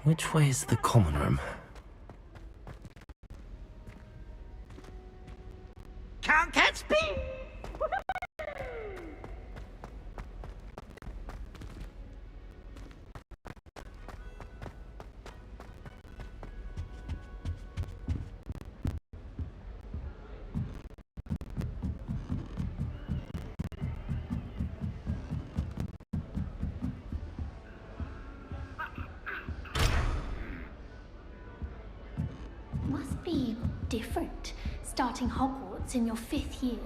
Which way is the common room? Can't catch me! Must be different, starting Hogwarts in your 5th year.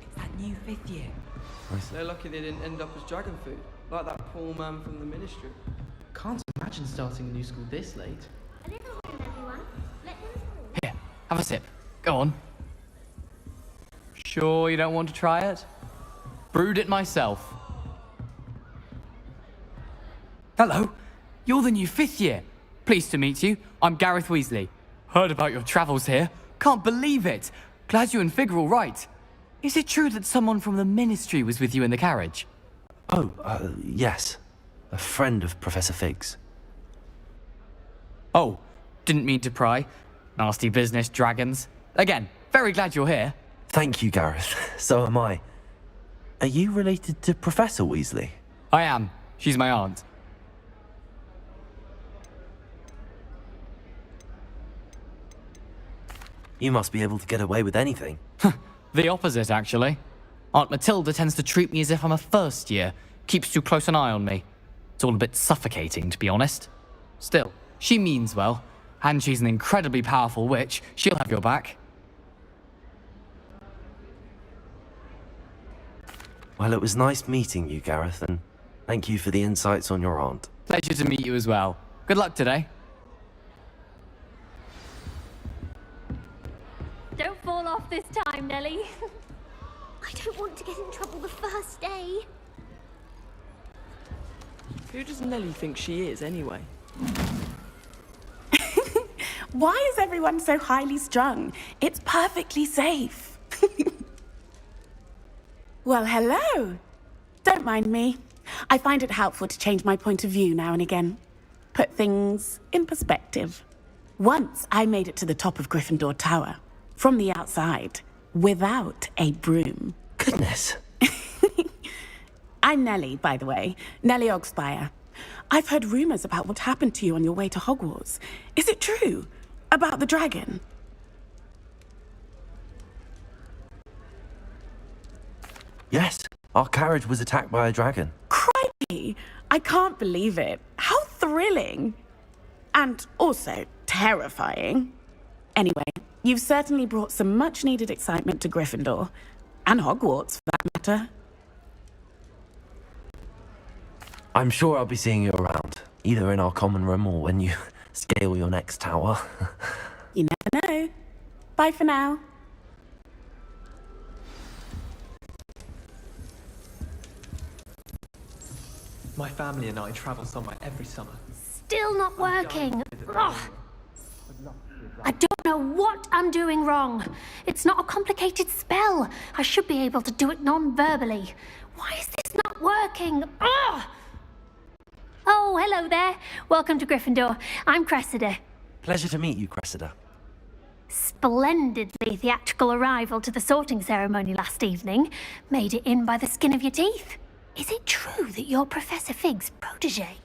It's that new 5th year. They're lucky they didn't end up as dragon food, like that poor man from the ministry. Can't imagine starting a new school this late. A little room, everyone. Let them through. Here, have a sip. Go on. Sure you don't want to try it? Brewed it myself. Hello, you're the new 5th year. Pleased to meet you. I'm Gareth Weasley. Heard about your travels here. Can't believe it. Glad you and Fig are all right. Is it true that someone from the Ministry was with you in the carriage? Oh, yes. A friend of Professor Fig's. Oh, didn't mean to pry. Nasty business, dragons. Again, very glad you're here. Thank you, Gareth. So am I. Are you related to Professor Weasley? I am. She's my aunt. You must be able to get away with anything. The opposite, actually. Aunt Matilda tends to treat me as if I'm a first year. Keeps too close an eye on me. It's all a bit suffocating, to be honest. Still, she means well. And she's an incredibly powerful witch. She'll have your back. Well, it was nice meeting you, Gareth, and thank you for the insights on your aunt. Pleasure to meet you as well. Good luck today. Don't fall off this time, Nellie. I don't want to get in trouble the first day. Who does Nellie think she is, anyway? Why is everyone so highly strung? It's perfectly safe. Well, hello. Don't mind me. I find it helpful to change my point of view now and again. Put things in perspective. Once I made it to the top of Gryffindor Tower, from the outside, without a broom. Goodness. I'm Nellie, by the way. Nellie Ogspire. I've heard rumors about what happened to you on your way to Hogwarts. Is it true? About the dragon? Yes, our carriage was attacked by a dragon. Crikey! I can't believe it. How thrilling! And also terrifying. Anyway, you've certainly brought some much-needed excitement to Gryffindor. And Hogwarts, for that matter. I'm sure I'll be seeing you around, either in our common room or when you scale your next tower. You never know. Bye for now. My family and I travel somewhere every summer. Still not working. Ugh. I don't know what I'm doing wrong. It's not a complicated spell. I should be able to do it non-verbally. Why is this not working? Ugh. Oh, hello there. Welcome to Gryffindor. I'm Cressida. Pleasure to meet you, Cressida. Splendidly theatrical arrival to the sorting ceremony last evening. Made it in by the skin of your teeth. Is it true that you're Professor Fig's protege?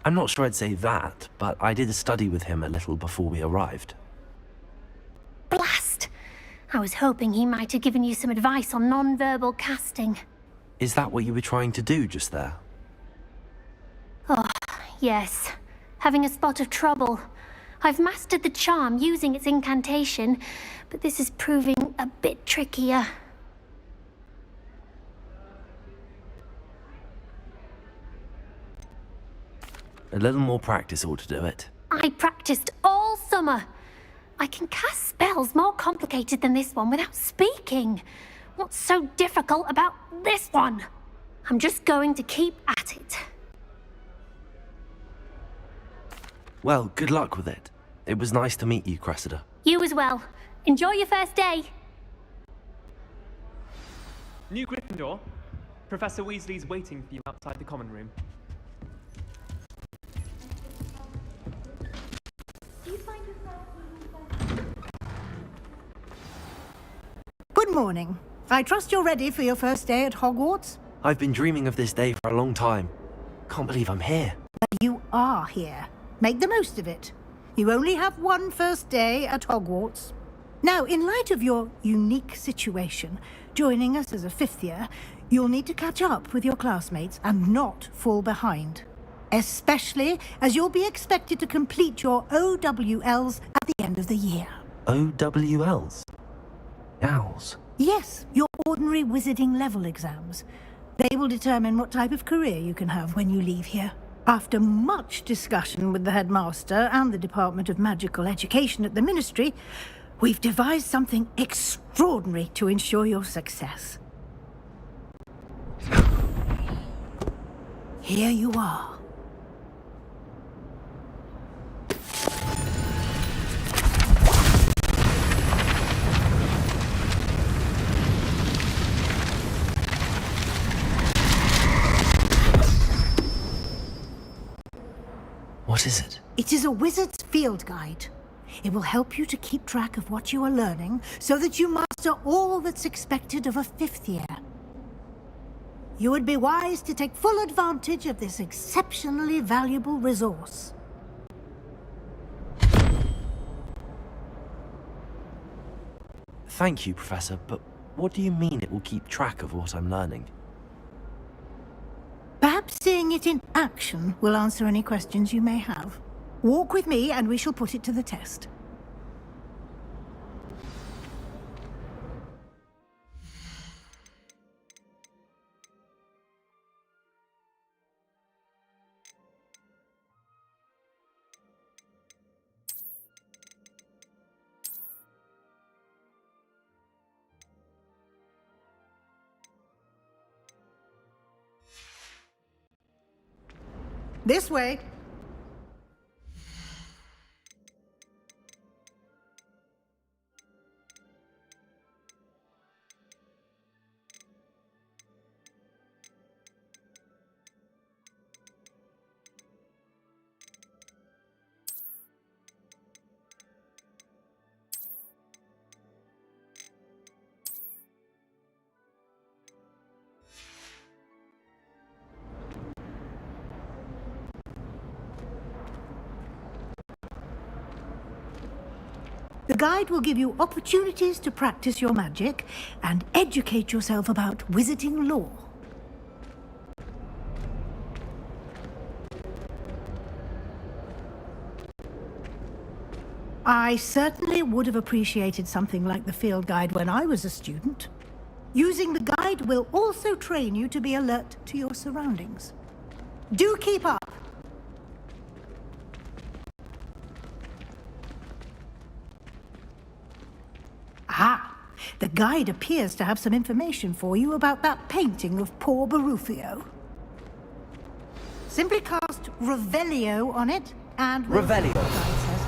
I'm not sure I'd say that, but I did study with him a little before we arrived. Blast! I was hoping he might have given you some advice on non-verbal casting. Is that what you were trying to do just there? Oh, yes. Having a spot of trouble. I've mastered the charm using its incantation, but this is proving a bit trickier. A little more practice ought to do it. I practiced all summer. I can cast spells more complicated than this one without speaking. What's so difficult about this one? I'm just going to keep at it. Well, good luck with it. It was nice to meet you, Cressida. You as well. Enjoy your first day. New Gryffindor. Professor Weasley's waiting for you outside the common room. Good morning. I trust you're ready for your first day at Hogwarts? I've been dreaming of this day for a long time. Can't believe I'm here. You are here. Make the most of it. You only have one first day at Hogwarts. Now, in light of your unique situation, joining us as a fifth year, you'll need to catch up with your classmates and not fall behind. Especially as you'll be expected to complete your OWLs at the end of the year. OWLs? Owls? Yes, your ordinary wizarding level exams. They will determine what type of career you can have when you leave here. After much discussion with the headmaster and the Department of Magical Education at the Ministry, we've devised something extraordinary to ensure your success. Here you are. What is it? It is a wizard's field guide. It will help you to keep track of what you are learning so that you master all that's expected of a fifth year. You would be wise to take full advantage of this exceptionally valuable resource. Thank you, Professor, but what do you mean it will keep track of what I'm learning? Perhaps seeing it in action will answer any questions you may have. Walk with me and we shall put it to the test. This way. The guide will give you opportunities to practice your magic and educate yourself about wizarding lore. I certainly would have appreciated something like the field guide when I was a student. Using the guide will also train you to be alert to your surroundings. Do keep up! Ah, the guide appears to have some information for you about that painting of poor Barufio. Simply cast Revelio on it and... Revelio? The guide says.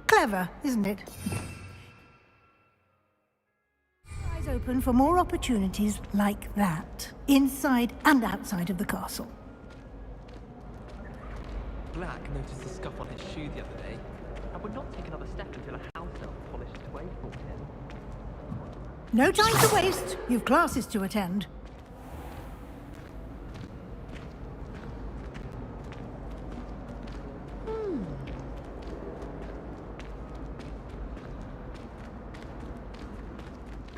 Clever, isn't it? Eyes open for more opportunities like that, inside and outside of the castle. Black noticed a scuff on his shoe the other day and would not take another step until a house No time to waste. You've classes to attend.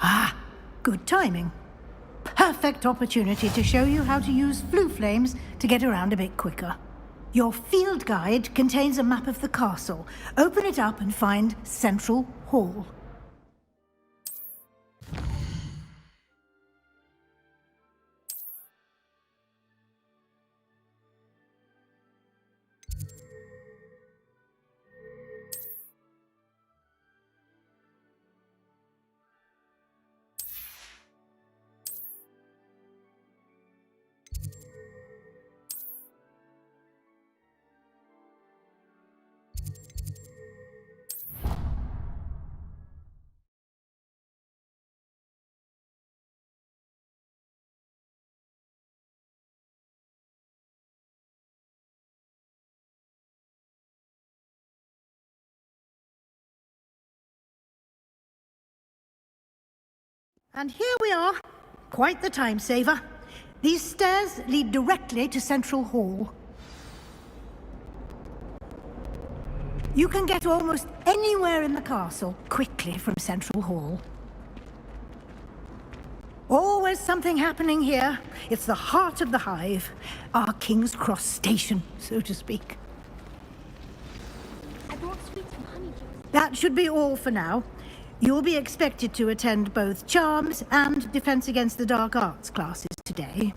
Ah, good timing. Perfect opportunity to show you how to use flue flames to get around a bit quicker. Your field guide contains a map of the castle. Open it up and find Central Hall. And here we are. Quite the time saver. These stairs lead directly to Central Hall. You can get almost anywhere in the castle quickly from Central Hall. Always something happening here. It's the heart of the hive. Our King's Cross station, so to speak. I brought sweets and honeydew. That should be all for now. You'll be expected to attend both Charms and Defense Against the Dark Arts classes today.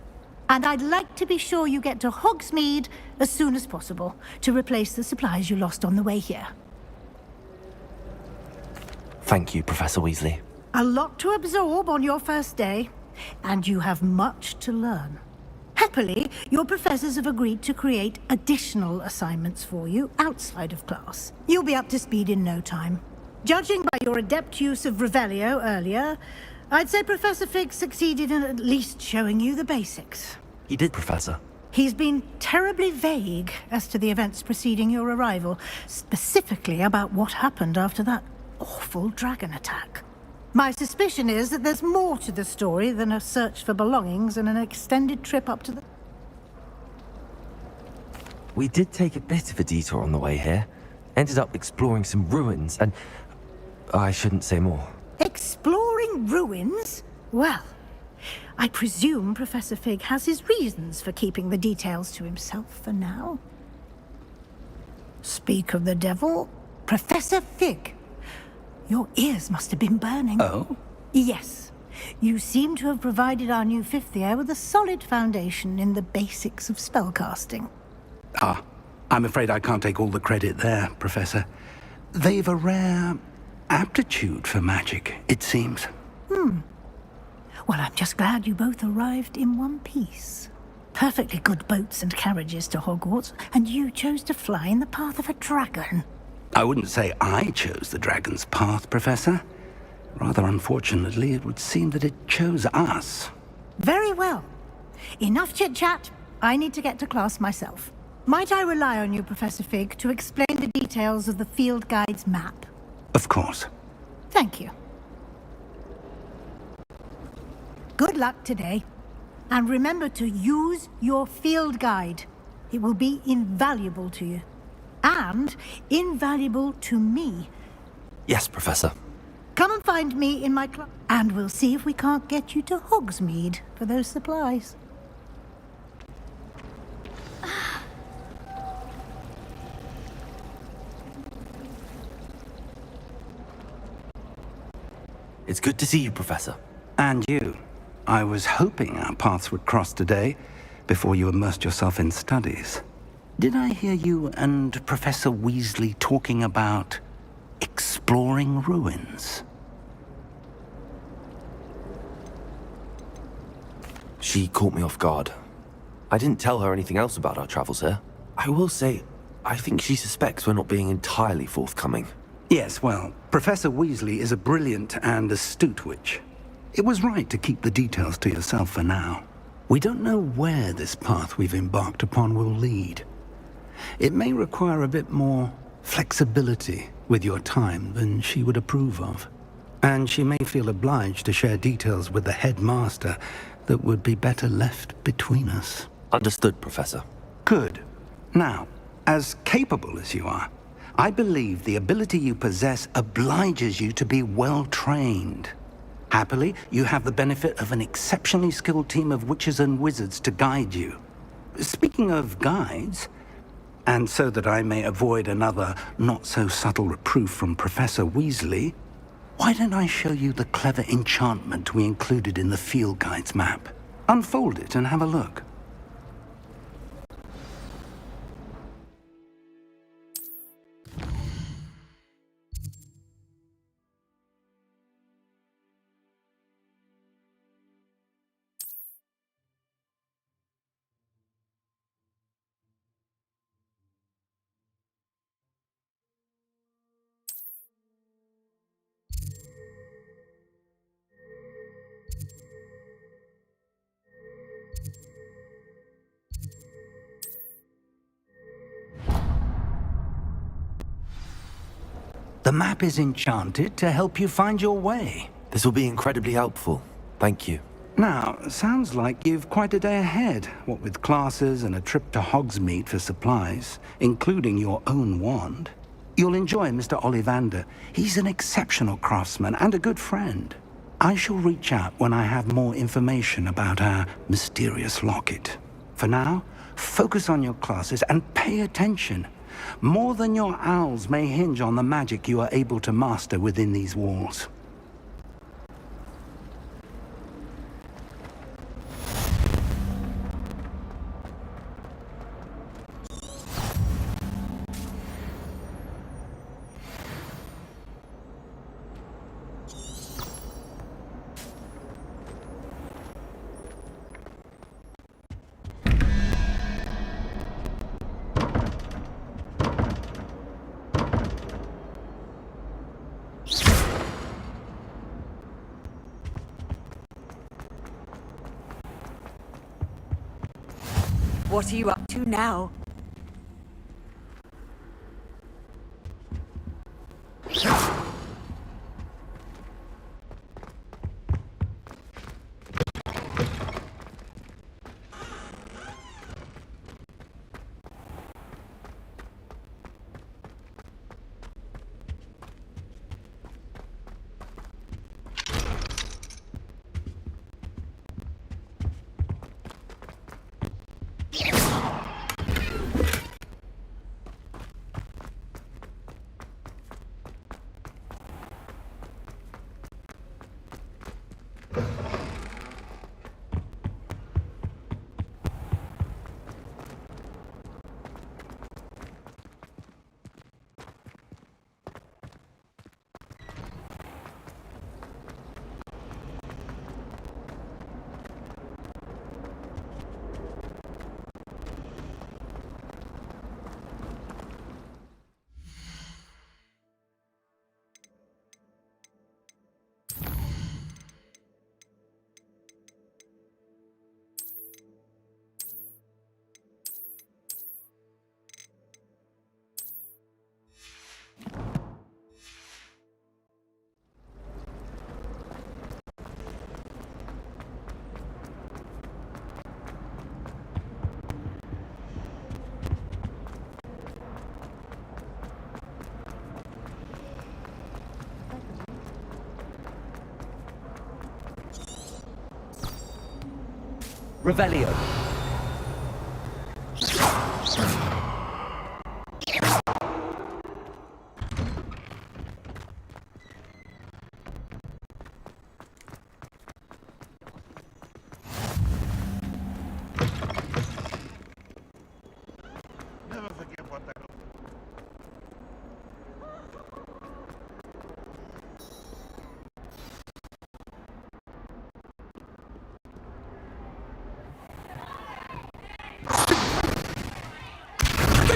And I'd like to be sure you get to Hogsmeade as soon as possible to replace the supplies you lost on the way here. Thank you, Professor Weasley. A lot to absorb on your first day, and you have much to learn. Happily, your professors have agreed to create additional assignments for you outside of class. You'll be up to speed in no time. Judging by your adept use of Revelio earlier, I'd say Professor Fig succeeded in at least showing you the basics. He did, Professor. He's been terribly vague as to the events preceding your arrival, specifically about what happened after that awful dragon attack. My suspicion is that there's more to the story than a search for belongings and an extended trip up to the... We did take a bit of a detour on the way here. Ended up exploring some ruins and... I shouldn't say more. Exploring ruins? Well, I presume Professor Fig has his reasons for keeping the details to himself for now. Speak of the devil, Professor Fig. Your ears must have been burning. Oh? Yes. You seem to have provided our new fifth year with a solid foundation in the basics of spellcasting. Ah, I'm afraid I can't take all the credit there, Professor. They've a rare aptitude for magic, it seems. Well, I'm just glad you both arrived in one piece. Perfectly good boats and carriages to Hogwarts, and you chose to fly in the path of a dragon. I wouldn't say I chose the dragon's path, Professor. Rather unfortunately, it would seem that it chose us. Very well. Enough chit-chat. I need to get to class myself. Might I rely on you, Professor Fig, to explain the details of the field guide's map? Of course. Thank you. Good luck today. And remember to use your field guide. It will be invaluable to you. And invaluable to me. Yes, Professor. Come and find me in my class, and we'll see if we can't get you to Hogsmeade for those supplies. It's good to see you, Professor. And you. I was hoping our paths would cross today, before you immersed yourself in studies. Did I hear you and Professor Weasley talking about exploring ruins? She caught me off guard. I didn't tell her anything else about our travels here. I will say, I think she suspects we're not being entirely forthcoming. Yes, well, Professor Weasley is a brilliant and astute witch. It was right to keep the details to yourself for now. We don't know where this path we've embarked upon will lead. It may require a bit more flexibility with your time than she would approve of. And she may feel obliged to share details with the headmaster that would be better left between us. Understood, Professor. Good. Now, as capable as you are, I believe the ability you possess obliges you to be well trained. Happily, you have the benefit of an exceptionally skilled team of witches and wizards to guide you. Speaking of guides, and so that I may avoid another not-so-subtle reproof from Professor Weasley, why don't I show you the clever enchantment we included in the field guide's map? Unfold it and have a look. The map is enchanted to help you find your way. This will be incredibly helpful. Thank you. Now, sounds like you've quite a day ahead, what with classes and a trip to Hogsmeade for supplies, including your own wand. You'll enjoy Mr. Ollivander. He's an exceptional craftsman and a good friend. I shall reach out when I have more information about our mysterious locket. For now, focus on your classes and pay attention. More than your owls may hinge on the magic you are able to master within these walls. What are you up to now? Revelio. Never forget what that.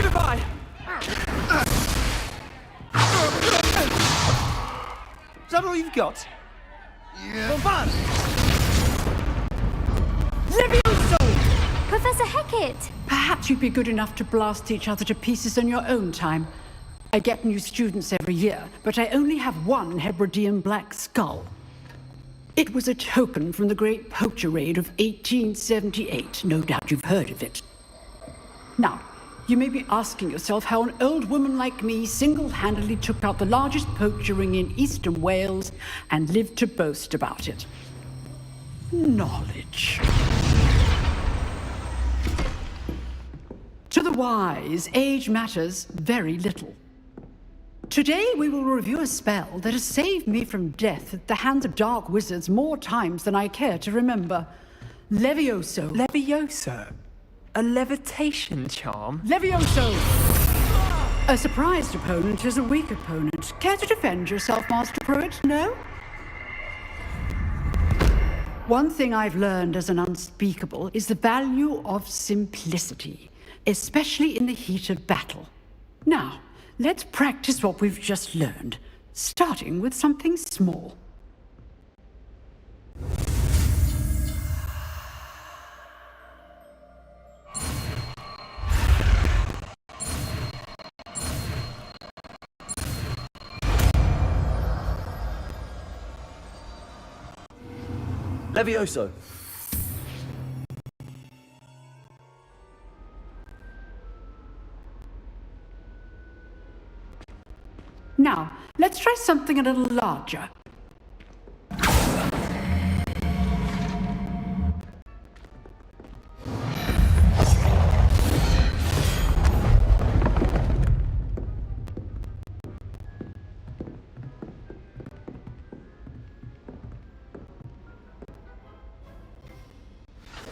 Goodbye! Is that all you've got? Yeah. Professor Hecat! Perhaps you'd be good enough to blast each other to pieces on your own time. I get new students every year, but I only have one Hebridean black skull. It was a token from the Great Poacher Raid of 1878. No doubt you've heard of it. Now, you may be asking yourself how an old woman like me single-handedly took out the largest poacher ring in eastern Wales and lived to boast about it. Knowledge. To the wise, age matters very little. Today we will review a spell that has saved me from death at the hands of dark wizards more times than I care to remember. Levioso. Levioso? A levitation charm? Levioso! A surprised opponent is a weak opponent. Care to defend yourself, Master Pruitt? No? One thing I've learned as an unspeakable is the value of simplicity, especially in the heat of battle. Now, let's practice what we've just learned, starting with something small. Levioso! Now, let's try something a little larger.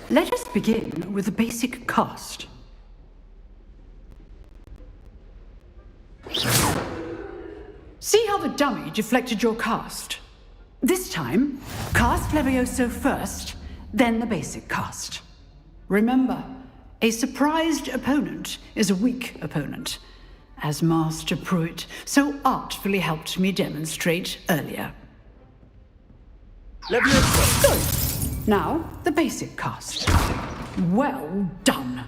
Let us begin with the basic cast. See how the dummy deflected your cast? This time, cast Levioso first, then the basic cast. Remember, a surprised opponent is a weak opponent, as Master Pruitt so artfully helped me demonstrate earlier. Levioso! Good. Now, the basic cast. Well done.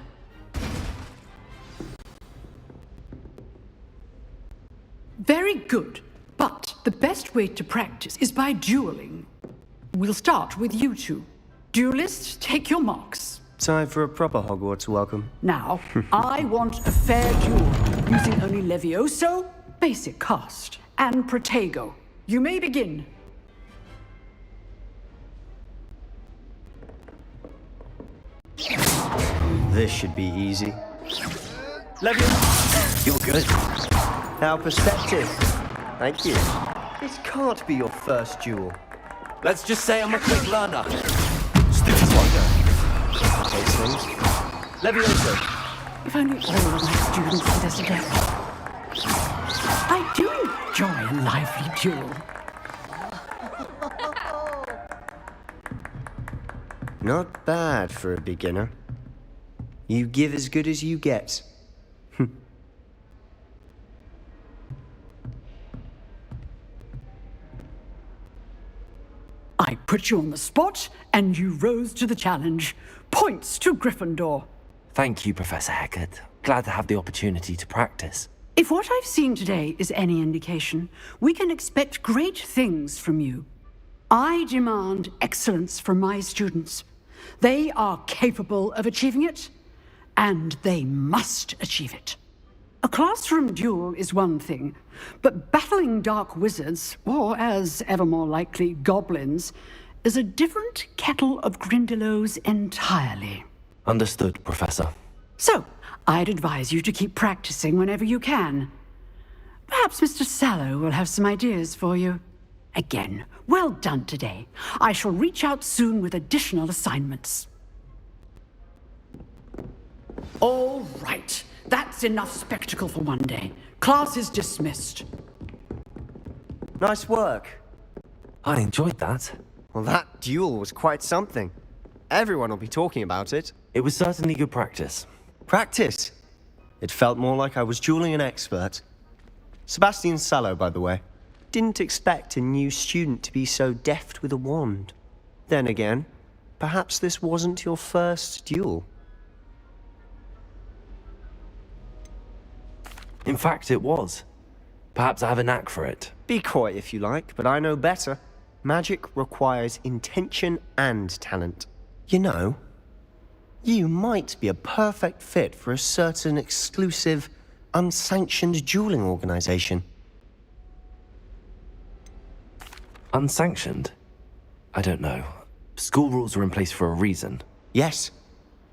Very good, but the best way to practice is by dueling. We'll start with you two. Duelists, take your marks. Time for a proper Hogwarts welcome. Now, I want a fair duel, using only Levioso, basic cast, and Protego. You may begin. This should be easy. Levioso! You're good. Now perspective. Thank you. This can't be your first duel. Let's just say I'm a quick learner. Stupid wonder. Takes things. Levioso! If only all of my students did as adept. I do enjoy a lively duel. Not bad for a beginner. You give as good as you get. I put you on the spot, and you rose to the challenge. Points to Gryffindor. Thank you, Professor Hecat. Glad to have the opportunity to practice. If what I've seen today is any indication, we can expect great things from you. I demand excellence from my students. They are capable of achieving it, and they must achieve it. A classroom duel is one thing, but battling dark wizards, or as ever more likely, goblins, is a different kettle of Grindylows entirely. Understood, Professor. So, I'd advise you to keep practicing whenever you can. Perhaps Mr. Sallow will have some ideas for you. Again, well done today. I shall reach out soon with additional assignments. All right. That's enough spectacle for one day. Class is dismissed. Nice work. I enjoyed that. Well, that duel was quite something. Everyone will be talking about it. It was certainly good practice. Practice? It felt more like I was dueling an expert. Sebastian Sallow, by the way. Didn't expect a new student to be so deft with a wand. Then again, perhaps this wasn't your first duel. In fact, it was. Perhaps I have a knack for it. Be coy if you like, but I know better. Magic requires intention and talent. You know, you might be a perfect fit for a certain exclusive, unsanctioned dueling organization. Unsanctioned? I don't know. School rules are in place for a reason. Yes,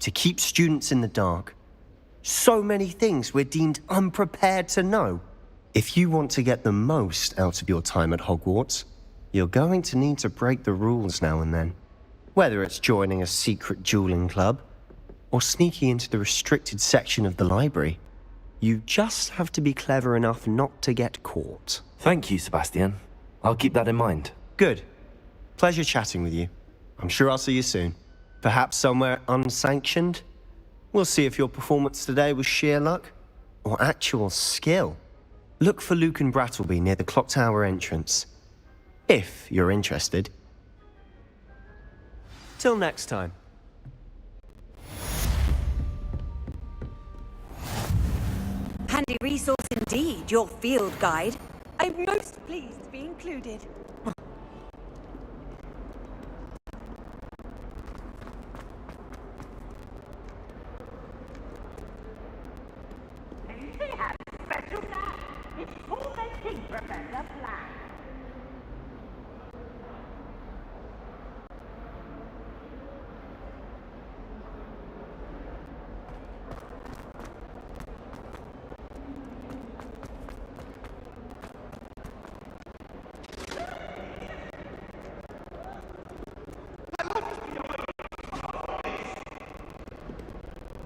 to keep students in the dark. So many things we're deemed unprepared to know. If you want to get the most out of your time at Hogwarts, you're going to need to break the rules now and then. Whether it's joining a secret dueling club, or sneaking into the restricted section of the library, you just have to be clever enough not to get caught. Thank you, Sebastian. I'll keep that in mind. Good. Pleasure chatting with you. I'm sure I'll see you soon. Perhaps somewhere unsanctioned? We'll see if your performance today was sheer luck, or actual skill. Look for Luke and Brattleby near the clock tower entrance. If you're interested. Till next time. Handy resource indeed, your field guide. I'm most pleased to be included.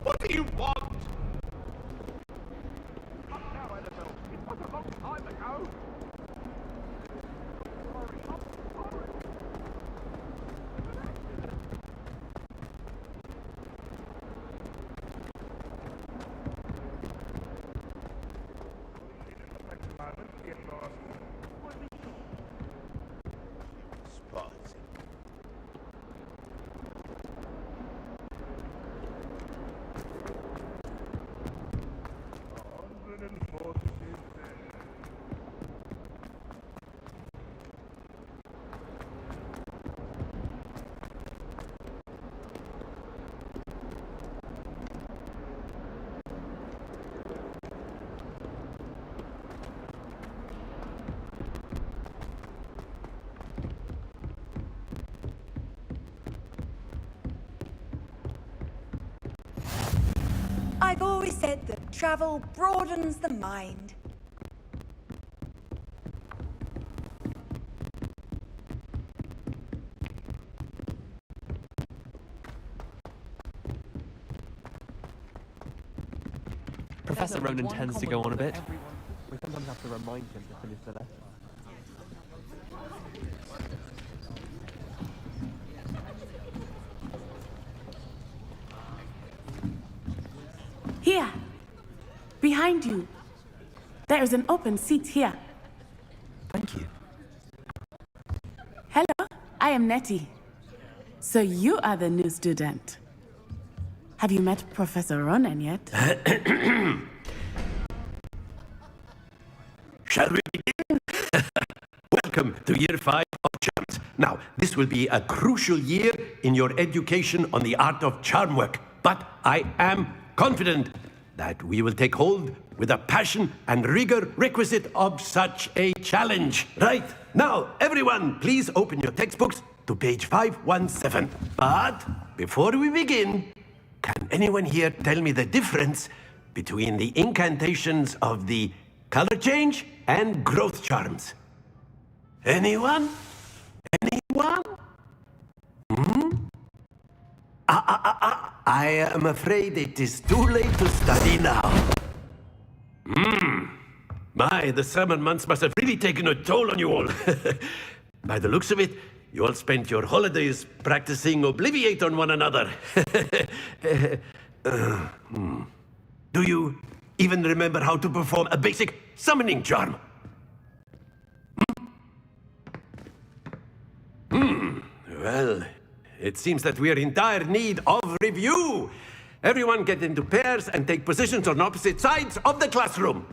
What do you want? Not now, Annabelle. It was a long time ago. I've always said that travel broadens the mind. Professor Ronan tends to go on a bit. We sometimes have to remind him to finish the lesson. Here, behind you. There is an open seat here. Thank you. Hello, I am Nettie. So you are the new student. Have you met Professor Ronan yet? Shall we begin? Welcome to Year 5 of Charms. Now, this will be a crucial year in your education on the art of charm work, but I am confident that we will take hold with the passion and rigor requisite of such a challenge. Right, now, everyone, please open your textbooks to page 517. But before we begin, can anyone here tell me the difference between the incantations of the color change and growth charms? Anyone? Anyone? I am afraid it is too late to study now. My, the summer months must have really taken a toll on you all. By the looks of it, you all spent your holidays practicing Obliviate on one another. Do you even remember how to perform a basic summoning charm? Well, it seems that we are in dire need of review. Everyone get into pairs and take positions on opposite sides of the classroom.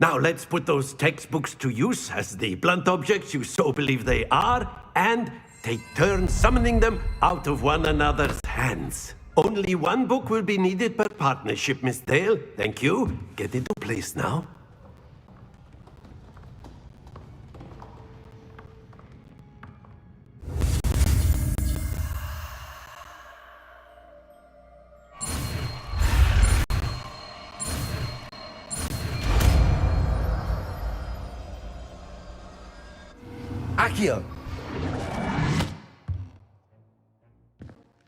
Now let's put those textbooks to use as the blunt objects you so believe they are, and take turns summoning them out of one another's hands. Only one book will be needed per partnership, Miss Dale. Thank you. Get into place now. Accio!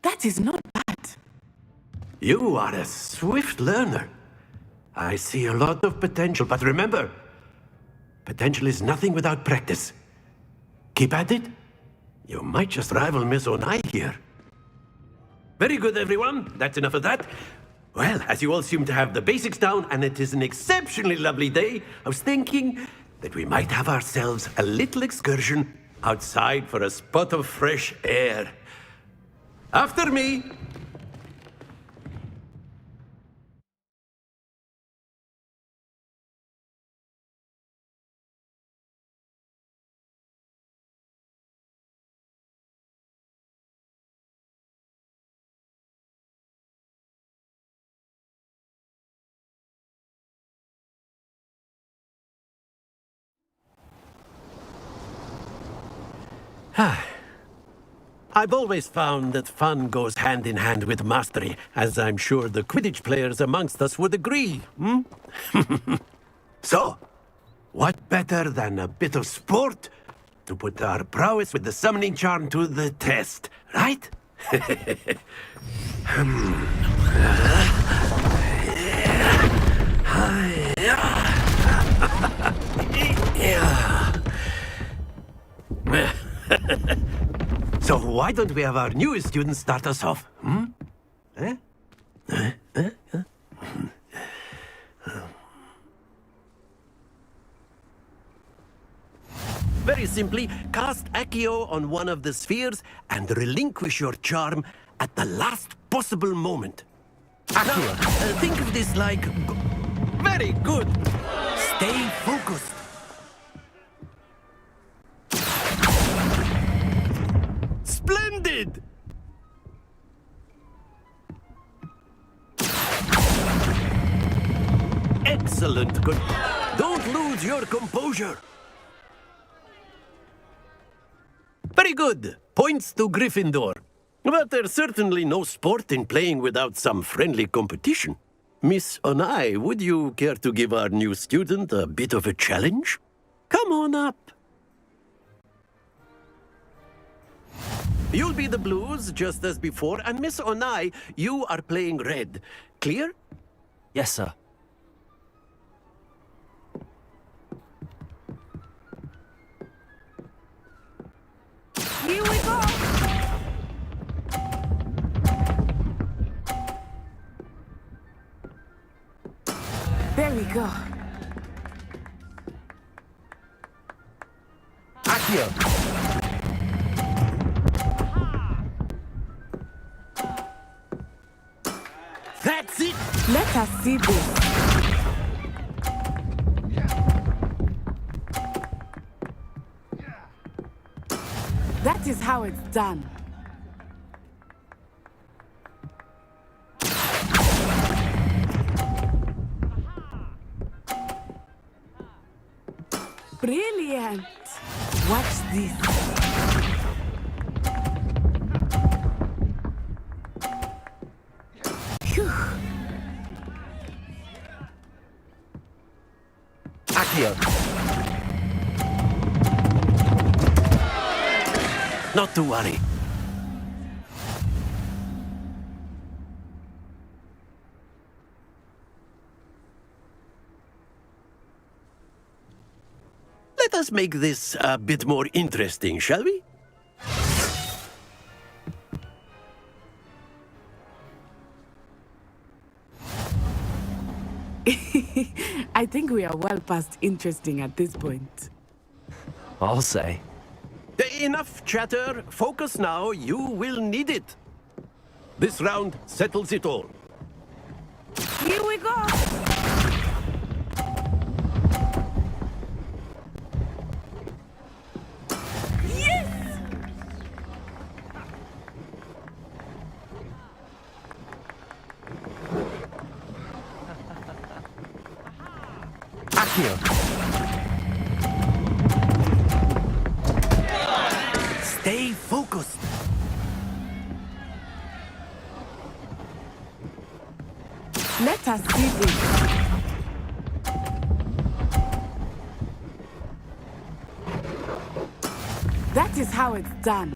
That is not bad. You are a swift learner. I see a lot of potential, but remember, potential is nothing without practice. Keep at it. You might just rival Miss Onai here. Very good, everyone. That's enough of that. Well, as you all seem to have the basics down, and it is an exceptionally lovely day, I was thinking that we might have ourselves a little excursion outside for a spot of fresh air. After me! I've always found that fun goes hand in hand with mastery, as I'm sure the Quidditch players amongst us would agree. So, what better than a bit of sport to put our prowess with the summoning charm to the test, right? So why don't we have our newest student start us off? Very simply, cast Accio on one of the spheres and relinquish your charm at the last possible moment. Accio. Think of this like... Very good. Stay focused. Splendid! Excellent. Good. Don't lose your composure. Very good. Points to Gryffindor. But there's certainly no sport in playing without some friendly competition. Miss Onai, would you care to give our new student a bit of a challenge? Come on up. You'll be the blues, just as before, and Miss Onai, you are playing red. Clear? Yes, sir. Here we go! There we go. Accio! That's it! Let us see this. That is how it's done. Brilliant! Watch this. Phew. Accio! Not to worry. Let us make this a bit more interesting, shall we? I think we are well past interesting at this point. I'll say. Enough chatter. Focus now. You will need it. This round settles it all. Here we go! Stay focused. Let us see this. That is how it's done.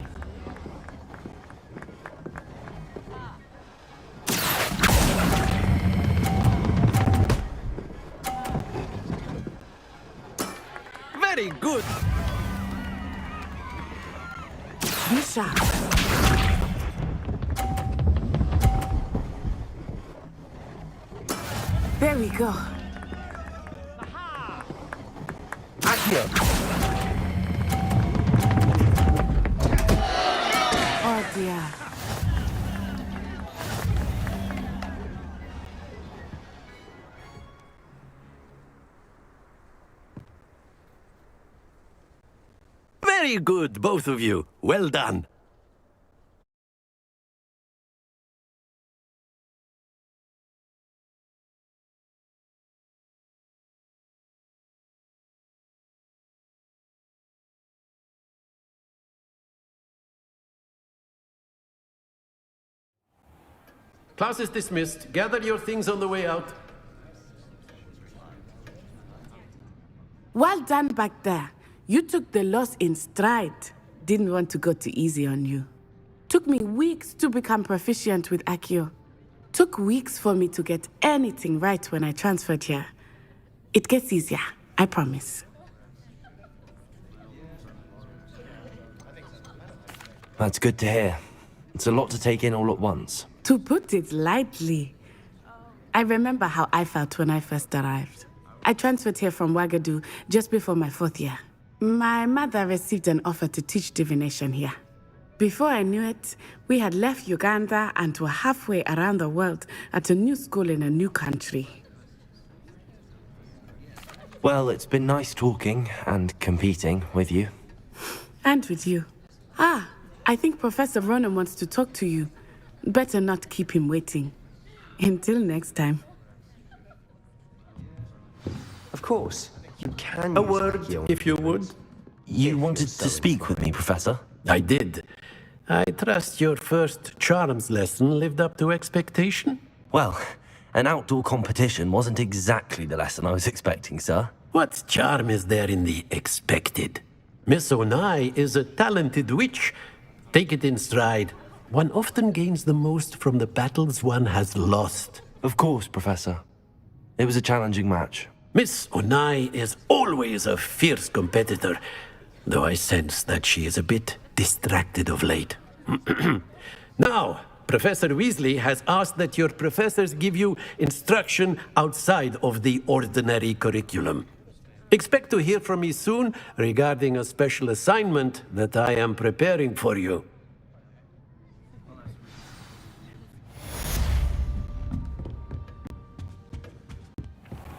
Very good. Be sharp. There we go. Accio. Oh dear. Very good, both of you. Well done. Class is dismissed. Gather your things on the way out. Well done back there. You took the loss in stride. Didn't want to go too easy on you. Took me weeks to become proficient with Accio. Took weeks for me to get anything right when I transferred here. It gets easier, I promise. That's good to hear. It's a lot to take in all at once. To put it lightly, I remember how I felt when I first arrived. I transferred here from Ouagadougou just before my 4th year. My mother received an offer to teach divination here. Before I knew it, we had left Uganda and were halfway around the world at a new school in a new country. Well, it's been nice talking and competing with you. And with you. Ah, I think Professor Ronan wants to talk to you. Better not keep him waiting. Until next time. Of course, you can. A word, if you would. You wanted to speak with me, Professor? I did. I trust your first charms lesson lived up to expectation? Well, an outdoor competition wasn't exactly the lesson I was expecting, sir. What charm is there in the expected? Miss Onai is a talented witch. Take it in stride. One often gains the most from the battles one has lost. Of course, Professor. It was a challenging match. Miss Onai is always a fierce competitor, though I sense that she is a bit distracted of late. Now, Professor Weasley has asked that your professors give you instruction outside of the ordinary curriculum. Expect to hear from me soon regarding a special assignment that I am preparing for you.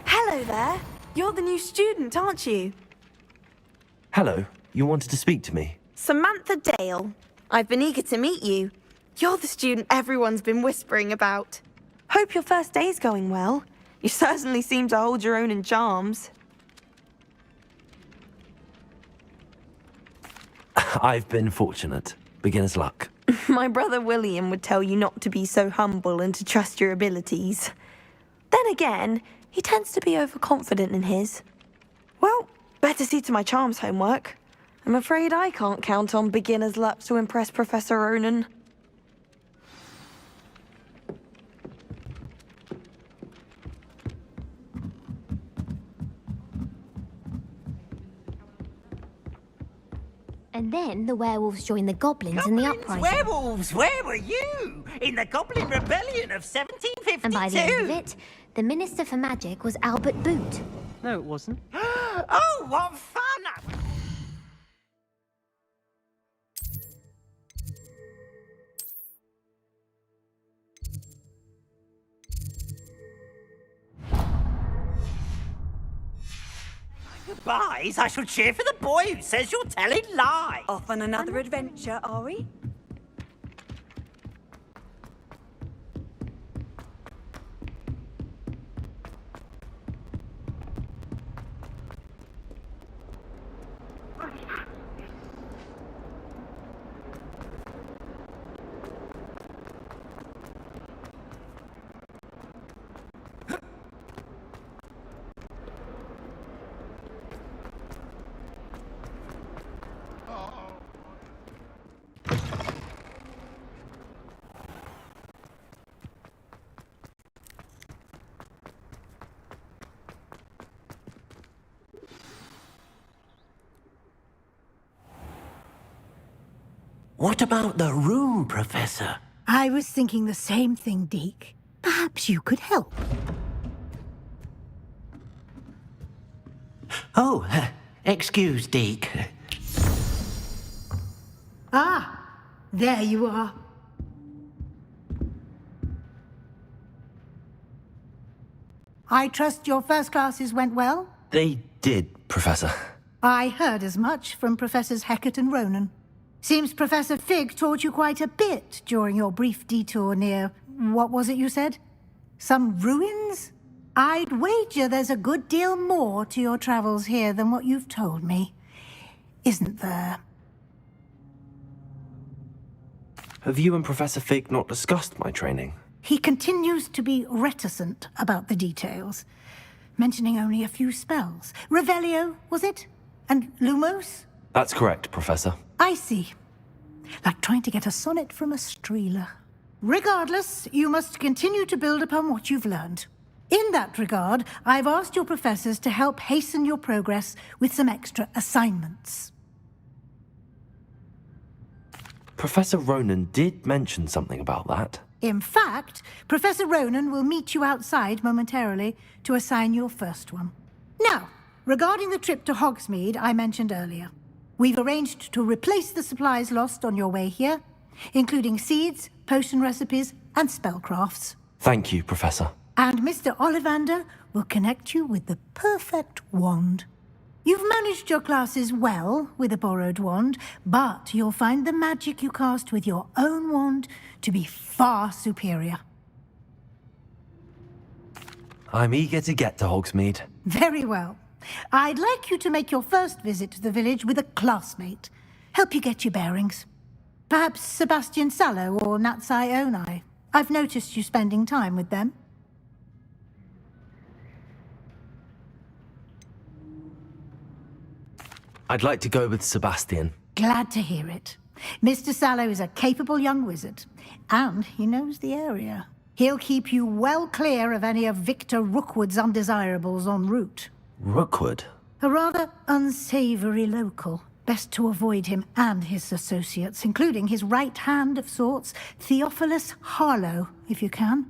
Hello there. You're the new student, aren't you? Hello, you wanted to speak to me? Samantha Dale. I've been eager to meet you. You're the student everyone's been whispering about. Hope your first day's going well. You certainly seem to hold your own in charms. I've been fortunate. Beginner's luck. My brother William would tell you not to be so humble and to trust your abilities. Then again, he tends to be overconfident in his. Well, better see to my charms homework. I'm afraid I can't count on beginner's luck to impress Professor Ronan. And then the werewolves joined the goblins in the uprising. Werewolves, where were you? In the Goblin Rebellion of 1752? And by the end of it, the Minister for Magic was Albert Boot. No, it wasn't. Oh, what fun! Goodbyes, I shall cheer for the boy who says you're telling lies. Off on another adventure, are we? What about the room, Professor? I was thinking the same thing, Deke. Perhaps you could help. Oh, excuse, Deke. Ah, there you are. I trust your first classes went well? They did, Professor. I heard as much from Professors Hecat and Ronan. Seems Professor Fig taught you quite a bit during your brief detour near... what was it you said? Some ruins? I'd wager there's a good deal more to your travels here than what you've told me. Isn't there? Have you and Professor Fig not discussed my training? He continues to be reticent about the details, mentioning only a few spells. Revelio, was it? And Lumos? That's correct, Professor. I see. Like trying to get a sonnet from a streeler. Regardless, you must continue to build upon what you've learned. In that regard, I've asked your professors to help hasten your progress with some extra assignments. Professor Ronan did mention something about that. In fact, Professor Ronan will meet you outside momentarily to assign your first one. Now, regarding the trip to Hogsmeade I mentioned earlier, we've arranged to replace the supplies lost on your way here, including seeds, potion recipes, and spellcrafts. Thank you, Professor. And Mr. Ollivander will connect you with the perfect wand. You've managed your classes well with a borrowed wand, but you'll find the magic you cast with your own wand to be far superior. I'm eager to get to Hogsmeade. Very well. I'd like you to make your first visit to the village with a classmate. Help you get your bearings. Perhaps Sebastian Sallow or Natsai Onai. I've noticed you spending time with them. I'd like to go with Sebastian. Glad to hear it. Mr. Sallow is a capable young wizard, and he knows the area. He'll keep you well clear of any of Victor Rookwood's undesirables en route. Rookwood? A rather unsavory local. Best to avoid him and his associates, including his right hand of sorts, Theophilus Harlow, if you can.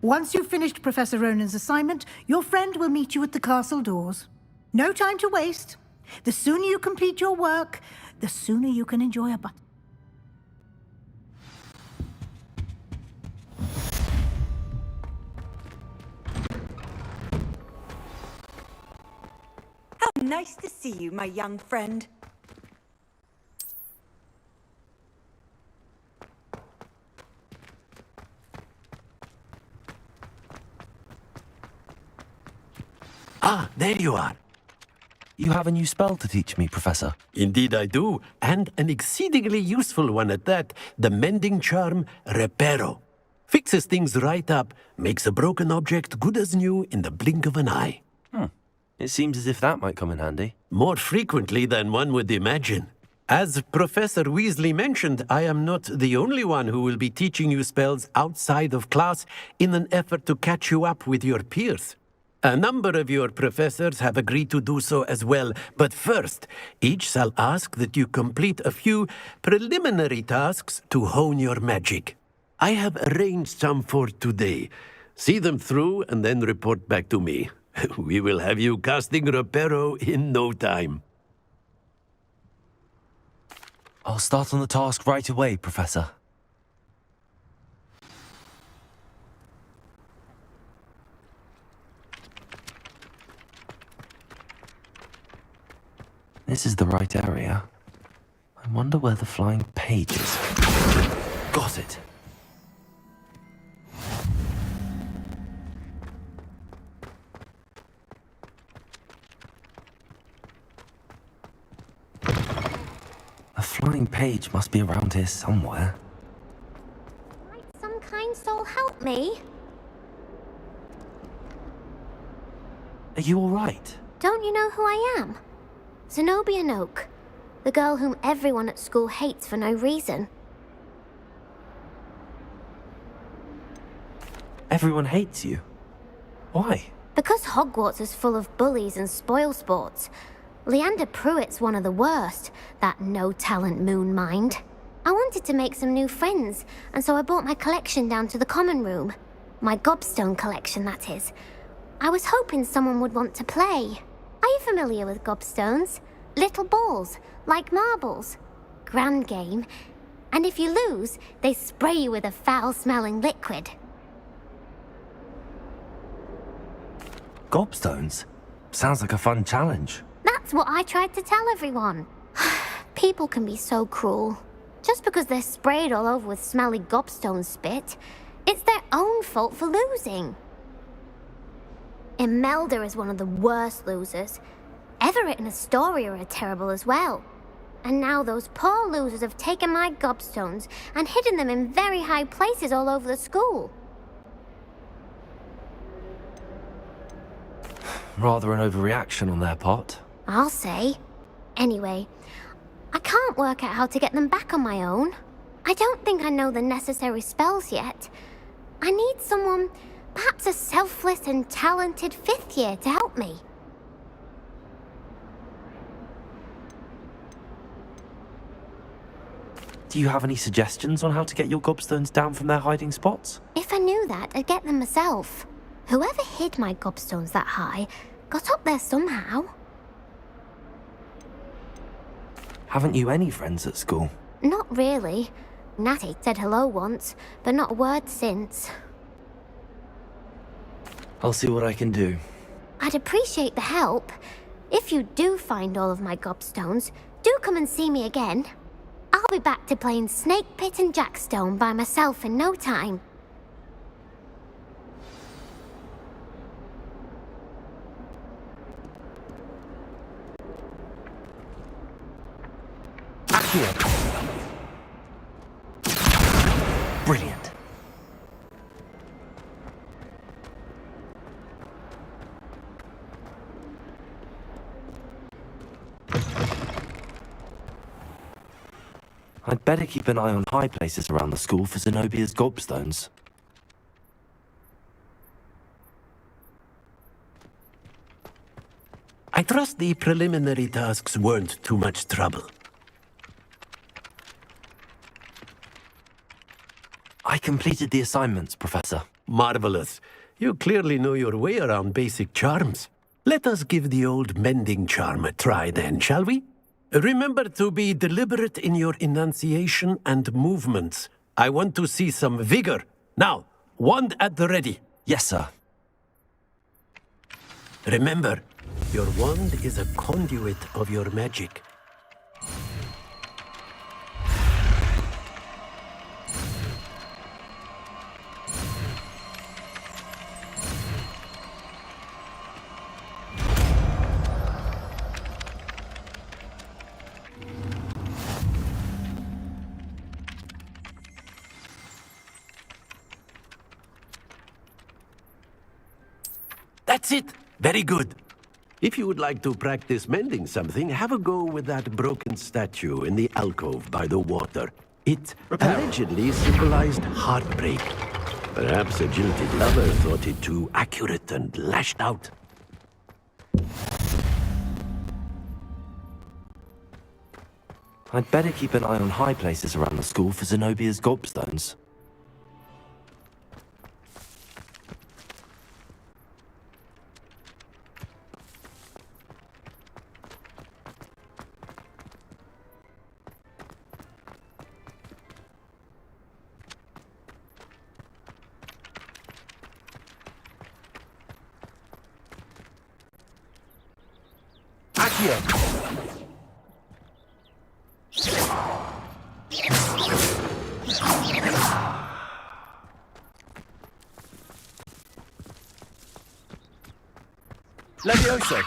Once you've finished Professor Ronan's assignment, your friend will meet you at the castle doors. No time to waste. The sooner you complete your work, the sooner you can enjoy a bite. How nice to see you, my young friend. Ah, there you are. You have a new spell to teach me, Professor. Indeed I do, and an exceedingly useful one at that. The mending charm, Reparo. Fixes things right up, makes a broken object good as new in the blink of an eye. It seems as if that might come in handy. More frequently than one would imagine. As Professor Weasley mentioned, I am not the only one who will be teaching you spells outside of class in an effort to catch you up with your peers. A number of your professors have agreed to do so as well, but first, each shall ask that you complete a few preliminary tasks to hone your magic. I have arranged some for today. See them through and then report back to me. We will have you casting Reparo in no time. I'll start on the task right away, Professor. This is the right area. I wonder where the flying page is. Got it. The flying page must be around here somewhere. Might some kind soul help me? Are you all right? Don't you know who I am? Zenobia Noak, the girl whom everyone at school hates for no reason. Everyone hates you. Why? Because Hogwarts is full of bullies and spoilsports. Leander Pruitt's one of the worst, that no-talent moon mind. I wanted to make some new friends, and so I brought my collection down to the common room. My gobstone collection, that is. I was hoping someone would want to play. Are you familiar with gobstones? Little balls, like marbles. Grand game. And if you lose, they spray you with a foul-smelling liquid. Gobstones? Sounds like a fun challenge. That's what I tried to tell everyone. People can be so cruel. Just because they're sprayed all over with smelly gobstone spit, it's their own fault for losing. Imelda is one of the worst losers. Everett and Astoria are terrible as well. And now those poor losers have taken my gobstones and hidden them in very high places all over the school. Rather an overreaction on their part. I'll say. Anyway, I can't work out how to get them back on my own. I don't think I know the necessary spells yet. I need someone, perhaps a selfless and talented 5th year to help me. Do you have any suggestions on how to get your gobstones down from their hiding spots? If I knew that, I'd get them myself. Whoever hid my gobstones that high got up there somehow. Haven't you any friends at school? Not really. Natty said hello once, but not a word since. I'll see what I can do. I'd appreciate the help. If you do find all of my gobstones, do come and see me again. I'll be back to playing Snake Pit and Jackstone by myself in no time. Brilliant. I'd better keep an eye on high places around the school for Zenobia's gobstones. I trust the preliminary tasks weren't too much trouble. I completed the assignments, Professor. Marvelous. You clearly know your way around basic charms. Let us give the old mending charm a try then, shall we? Remember to be deliberate in your enunciation and movements. I want to see some vigor. Now, wand at the ready. Yes, sir. Remember, your wand is a conduit of your magic. That's it! Very good. If you would like to practice mending something, have a go with that broken statue in the alcove by the water. It allegedly symbolized heartbreak. Perhaps a jilted lover thought it too accurate and lashed out. I'd better keep an eye on high places around the school for Zenobia's gobstones. Leviosa!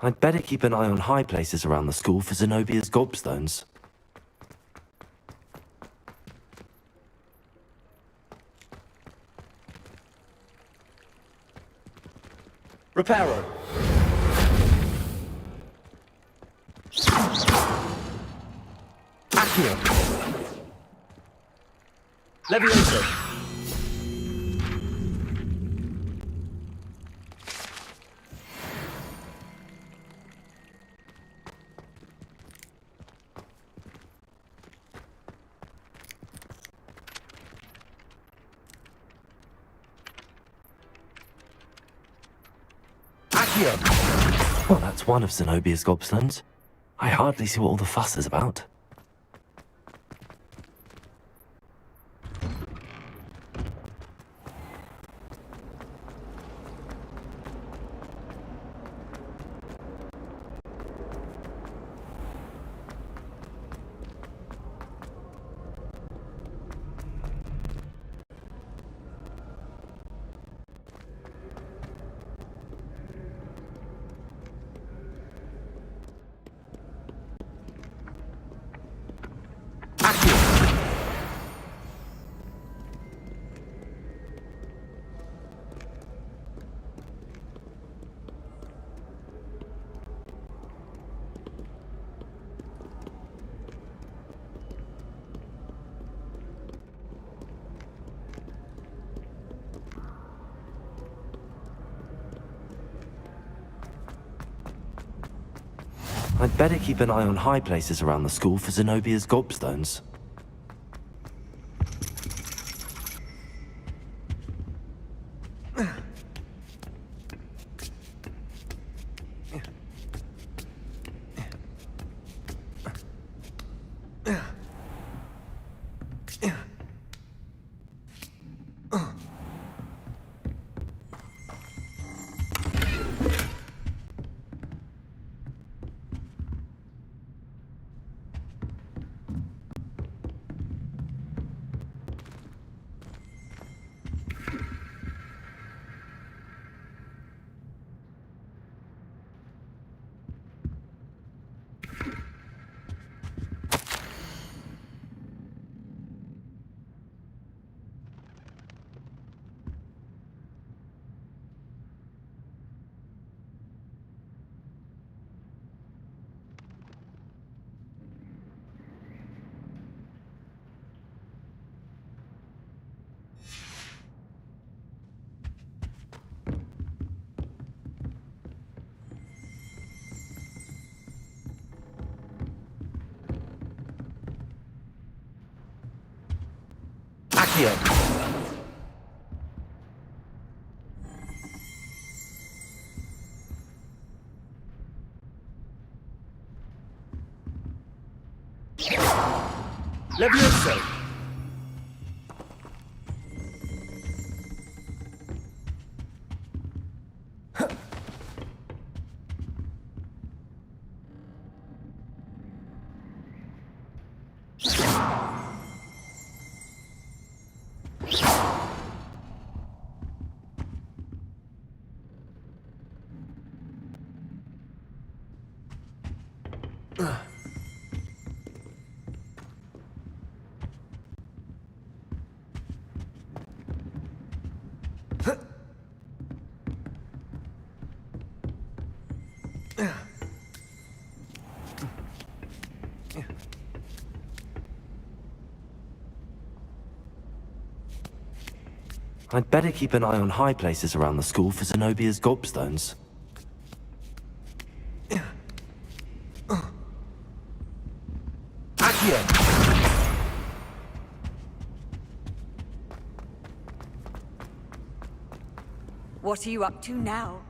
I'd better keep an eye on high places around the school for Zenobia's gobstones. Reparo. Accio. Levioso. Well, that's one of Zenobia's gobstones. I hardly see what all the fuss is about. I'd better keep an eye on high places around the school for Zenobia's gobstones. Accio. Levioso. I'd better keep an eye on high places around the school for Zenobia's gobstones. Accio! What are you up to now?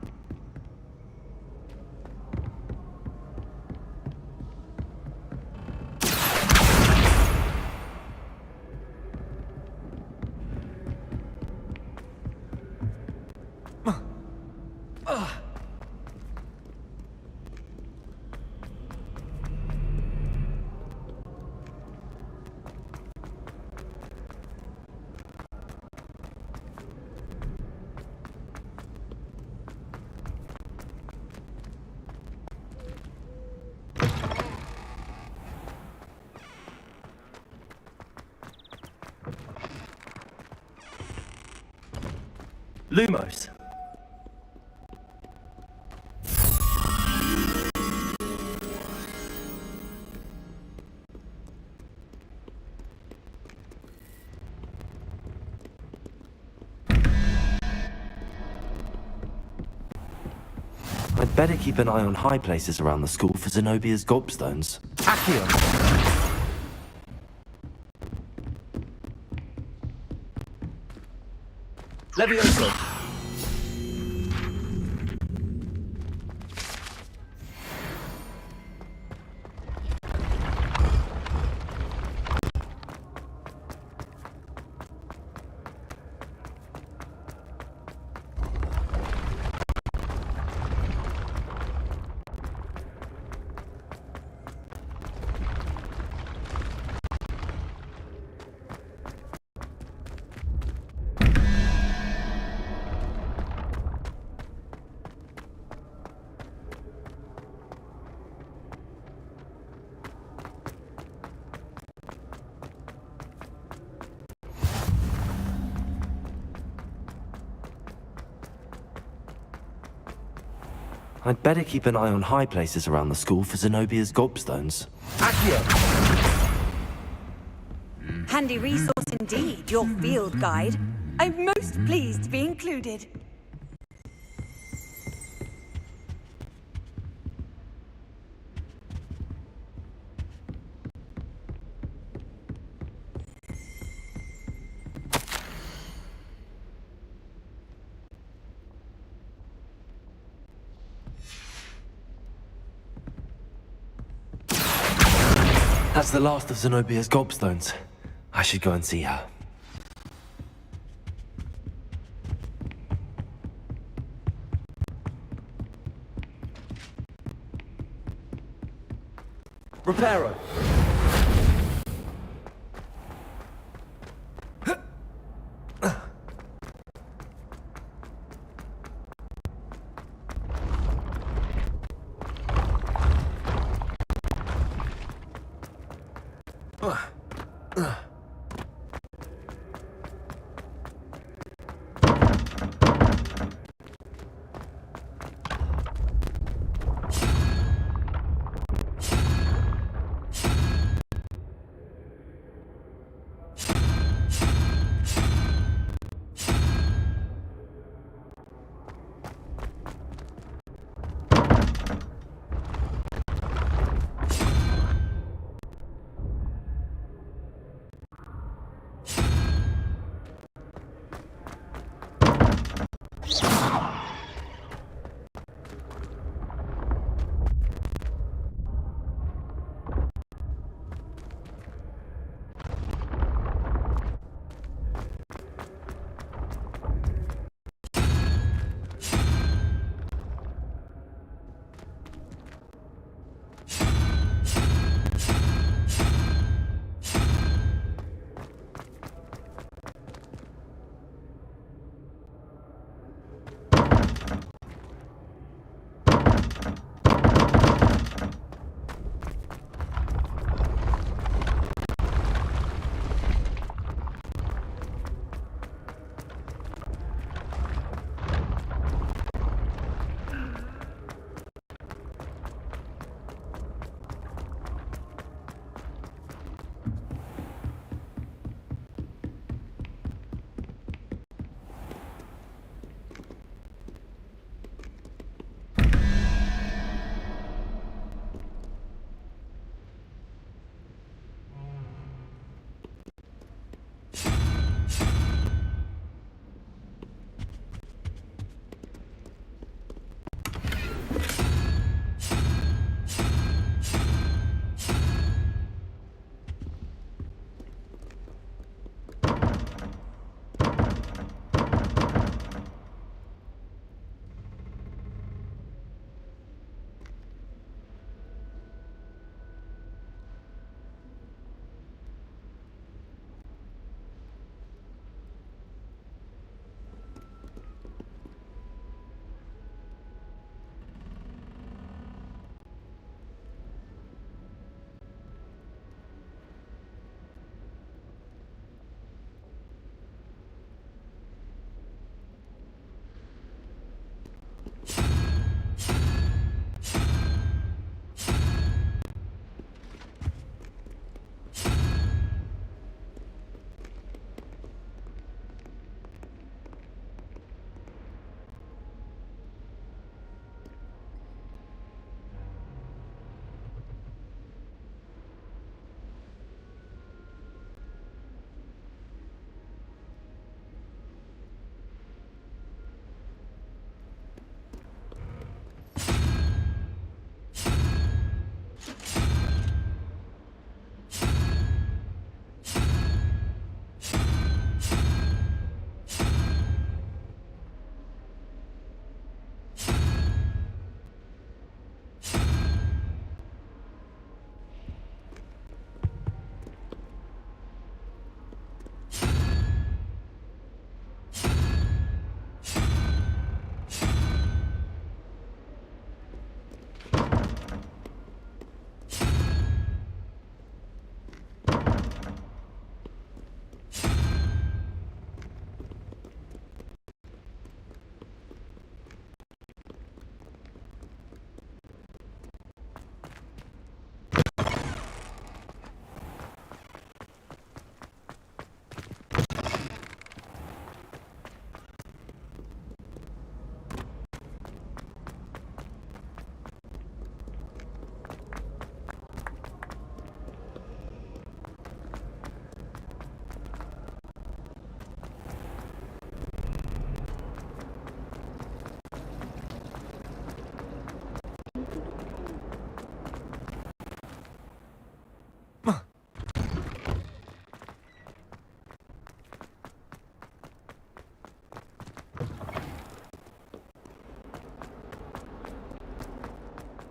Lumos. I'd better keep an eye on high places around the school for Zenobia's gobstones. Accio! Levioso! I'd better keep an eye on high places around the school for Zenobia's gobstones. Accio! Handy resource indeed, your field guide. I'm most pleased to be included. That's the last of Zenobia's gobstones. I should go and see her. Reparo!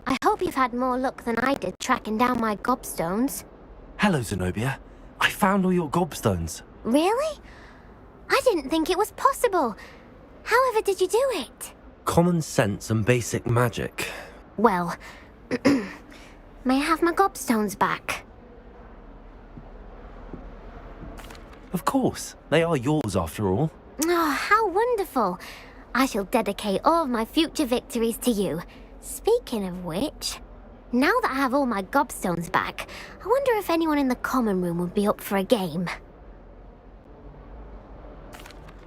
I hope you've had more luck than I did tracking down my gobstones. Hello, Zenobia. I found all your gobstones. Really? I didn't think it was possible. However did you do it? Common sense and basic magic. Well, may I have my gobstones back? Of course. They are yours after all. Oh, how wonderful. I shall dedicate all of my future victories to you. Speaking of which, now that I have all my gobstones back, I wonder if anyone in the common room would be up for a game.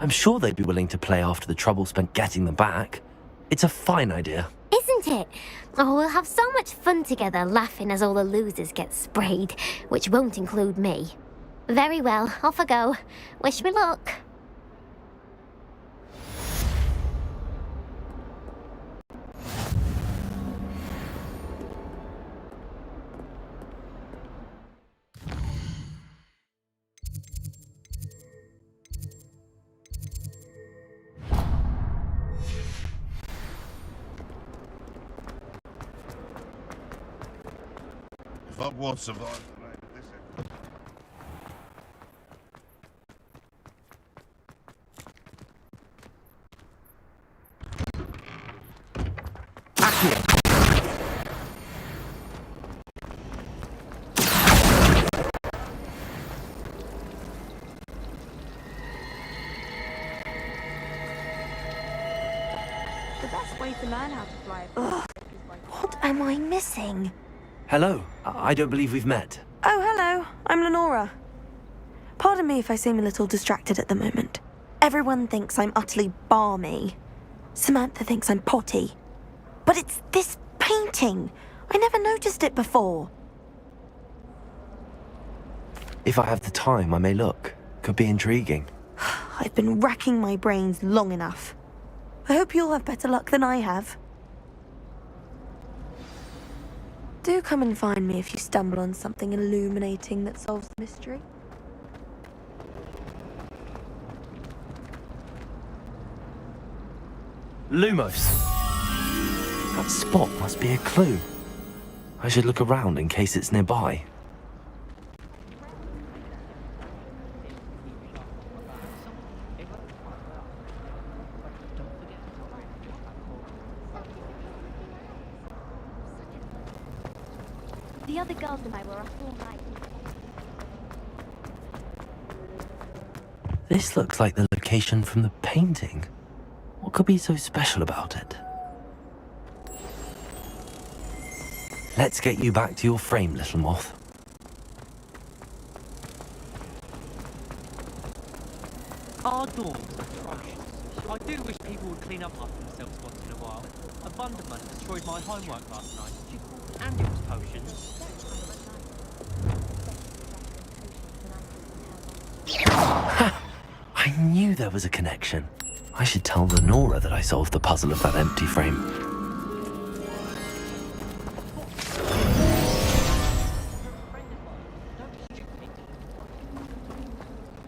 I'm sure they'd be willing to play after the trouble spent getting them back. It's a fine idea. Isn't it? Oh, we'll have so much fun together laughing as all the losers get sprayed, which won't include me. Very well, off I go. Wish me luck. If Hogwarts survives the rain of this epoch. The best way to learn how to fly a plane is by... What am I missing? Hello. I don't believe we've met. Oh, hello. I'm Lenora. Pardon me if I seem a little distracted at the moment. Everyone thinks I'm utterly balmy. Samantha thinks I'm potty. But it's this painting. I never noticed it before. If I have the time, I may look. Could be intriguing. I've been racking my brains long enough. I hope you'll have better luck than I have. Do come and find me if you stumble on something illuminating that solves the mystery. Lumos. That spot must be a clue. I should look around in case it's nearby. The other girls and I were up all night. This looks like the location from the painting. What could be so special about it? Let's get you back to your frame, little moth. Our dorms are atrocious. I do wish people would clean up after themselves once in a while. A Bunderman destroyed my homework last night. And it was potions. I knew there was a connection. I should tell Lenora that I solved the puzzle of that empty frame.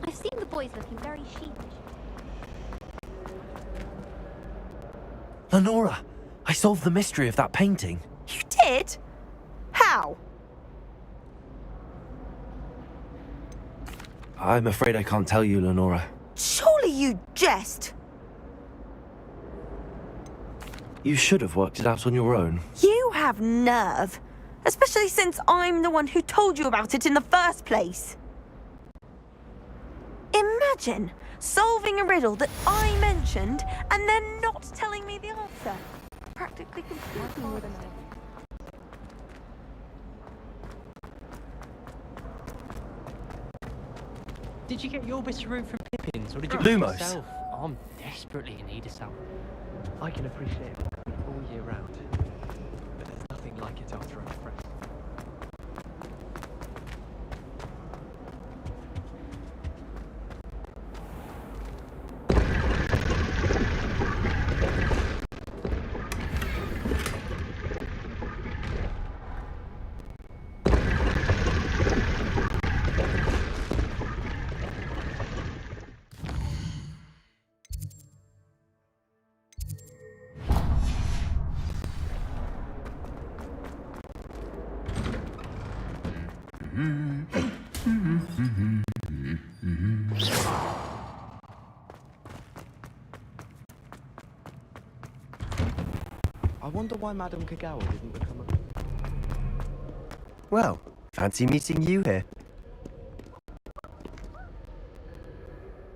I've seen the boys looking very sheepish. Lenora, I solved the mystery of that painting. You did? How? I'm afraid I can't tell you, Lenora. Surely you jest. You should have worked it out on your own. You have nerve. Especially since I'm the one who told you about it in the first place. Imagine solving a riddle that I mentioned and then not telling me the answer. Practically competing with an idea. Did you get your bits of room from Pippins, or did you Lumos. make it yourself? I'm desperately in need of some. I can appreciate it all year round, but there's nothing like it after a fresh. I wonder why Madame Kagawa didn't become a... Well, fancy meeting you here.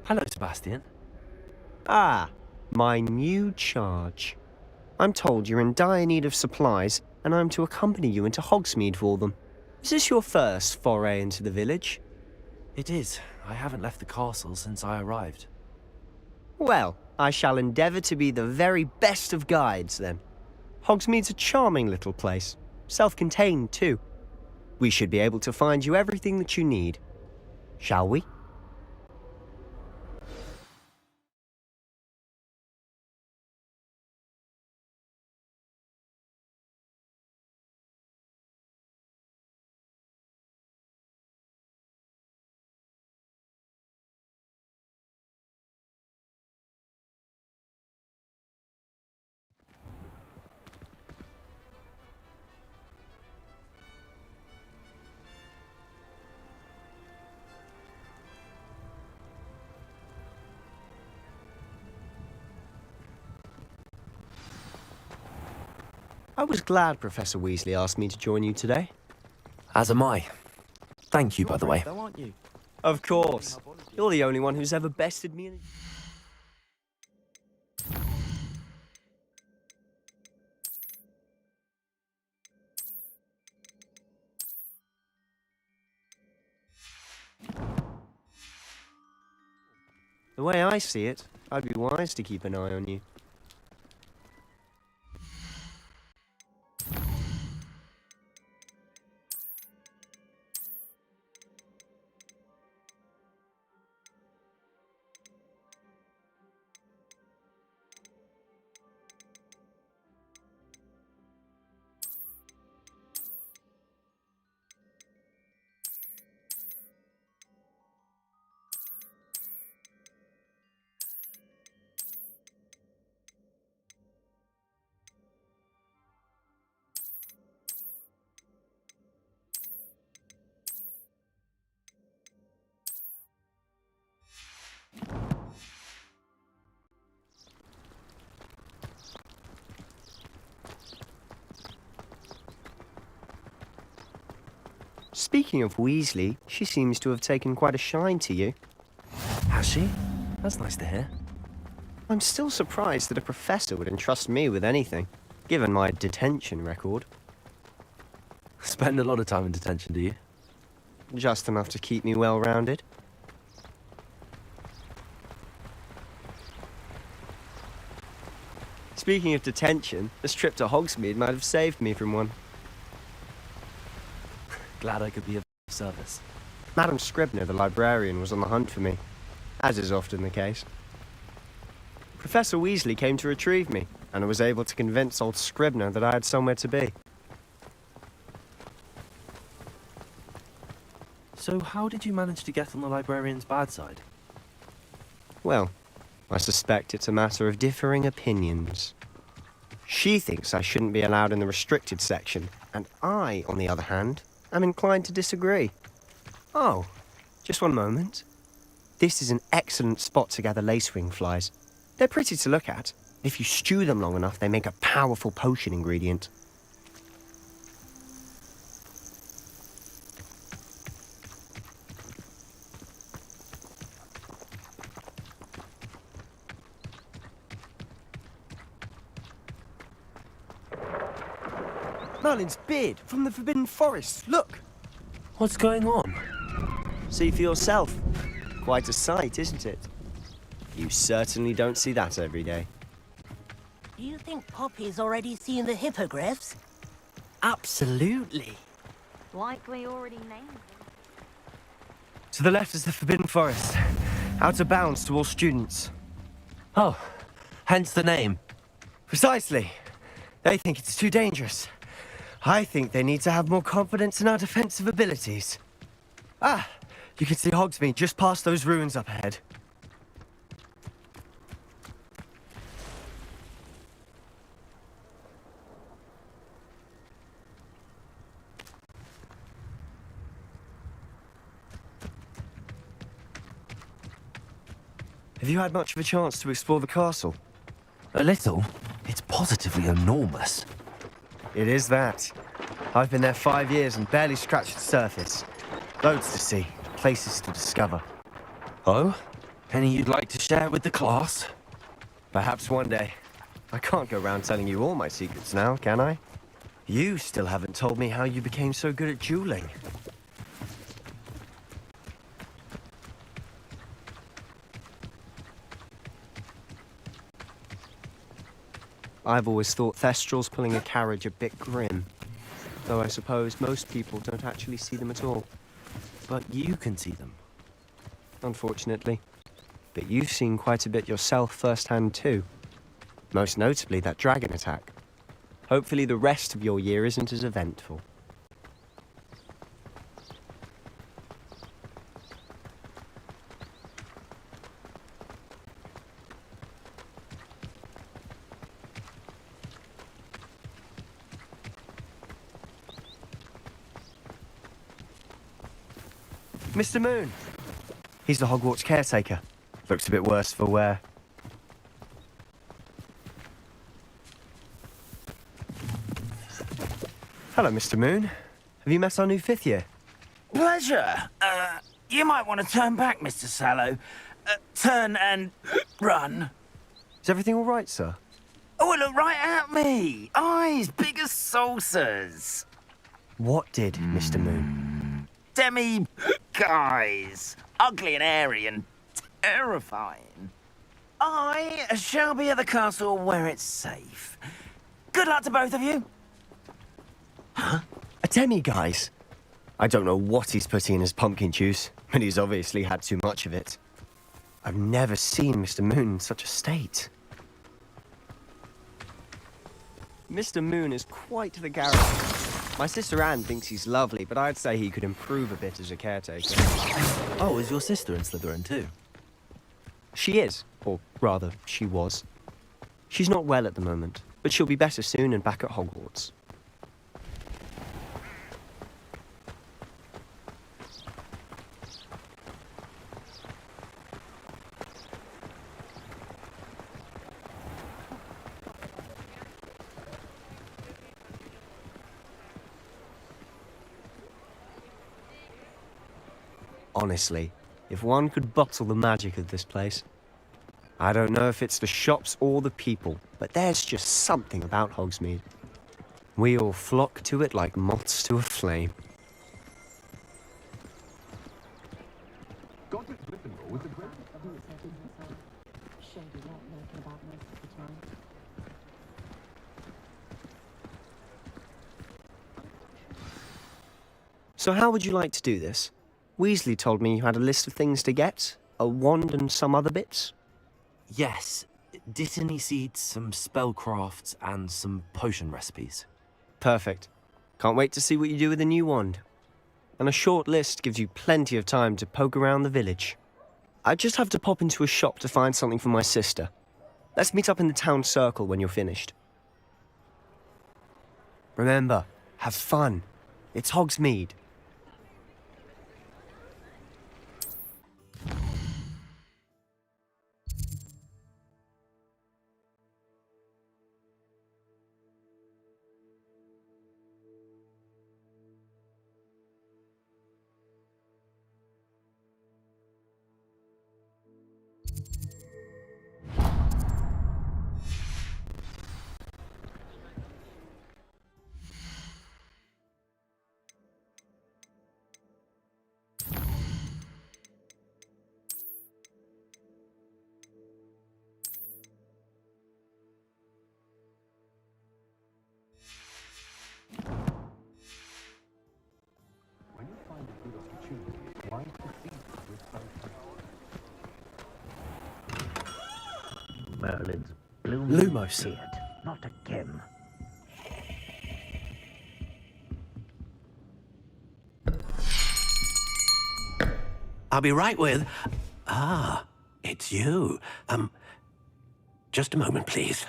Hello, Sebastian. Ah, my new charge. I'm told you're in dire need of supplies, and I'm to accompany you into Hogsmeade for them. Is this your first foray into the village? It is. I haven't left the castle since I arrived. Well, I shall endeavour to be the very best of guides, then. Hogsmeade's a charming little place. Self-contained, too. We should be able to find you everything that you need. Shall we? I was glad Professor Weasley asked me to join you today. As am I. Thank you, by the way. Though, aren't you? Of course. You're the only one who's ever bested me in... The way I see it, I'd be wise to keep an eye on you. Speaking of Weasley, she seems to have taken quite a shine to you. Has she? That's nice to hear. I'm still surprised that a professor would entrust me with anything, given my detention record. Spend a lot of time in detention, do you? Just enough to keep me well-rounded. Speaking of detention, this trip to Hogsmeade might have saved me from one. Glad I could be of service. Madam Scribner, the librarian, was on the hunt for me, as is often the case. Professor Weasley came to retrieve me, and I was able to convince old Scribner that I had somewhere to be. So how did you manage to get on the librarian's bad side? Well, I suspect it's a matter of differing opinions. She thinks I shouldn't be allowed in the restricted section, and I, on the other hand, am inclined to disagree. Oh, just one moment. This is an excellent spot to gather lacewing flies. They're pretty to look at. If you stew them long enough, they make a powerful potion ingredient. Merlin's beard from the Forbidden Forest. Look! What's going on? See for yourself. Quite a sight, isn't it? You certainly don't see that every day. Do you think Poppy's already seen the hippogriffs? Absolutely. Likely already named them. To the left is the Forbidden Forest. Out of bounds to all students. Oh, hence the name. Precisely. They think it's too dangerous. I think they need to have more confidence in our defensive abilities. Ah, you can see Hogsmeade just past those ruins up ahead. Have you had much of a chance to explore the castle? A little. It's positively enormous. It is that. I've been there 5 years and barely scratched the surface. Loads to see, places to discover. Oh? Any you'd like to share with the class? Perhaps one day. I can't go around telling you all my secrets now, can I? You still haven't told me how you became so good at dueling. I've always thought Thestrals pulling a carriage a bit grim. Though I suppose most people don't actually see them at all. But you can see them. Unfortunately. But you've seen quite a bit yourself firsthand too. Most notably that dragon attack. Hopefully the rest of your year isn't as eventful. Mr. Moon! He's the Hogwarts caretaker. Looks a bit worse for wear. Hello, Mr. Moon. Have you met our new 5th year? Pleasure. You might want to turn back, Mr. Sallow. Turn and run. Is everything all right, sir? Oh, look right at me. Eyes big as saucers. What did, Mr. Moon? Demi guys. Ugly and airy and terrifying. I shall be at the castle where it's safe. Good luck to both of you. Huh? A demi-guise? I don't know what he's putting in his pumpkin juice, but he's obviously had too much of it. I've never seen Mr. Moon in such a state. Mr. Moon is quite the character. My sister Anne thinks he's lovely, but I'd say he could improve a bit as a caretaker. Oh, is your sister in Slytherin too? She is, or rather, she was. She's not well at the moment, but she'll be better soon and back at Hogwarts. Honestly, if one could bottle the magic of this place. I don't know if it's the shops or the people, but there's just something about Hogsmeade. We all flock to it like moths to a flame. So how would you like to do this? Weasley told me you had a list of things to get, a wand and some other bits. Yes. Dittany seeds, some spellcrafts, and some potion recipes. Perfect. Can't wait to see what you do with the new wand. And a short list gives you plenty of time to poke around the village. I just have to pop into a shop to find something for my sister. Let's meet up in the town circle when you're finished. Remember, have fun. It's Hogsmeade. Merlin's Lumos. beard, not again. I'll be right with... Ah, it's you. Just a moment, please.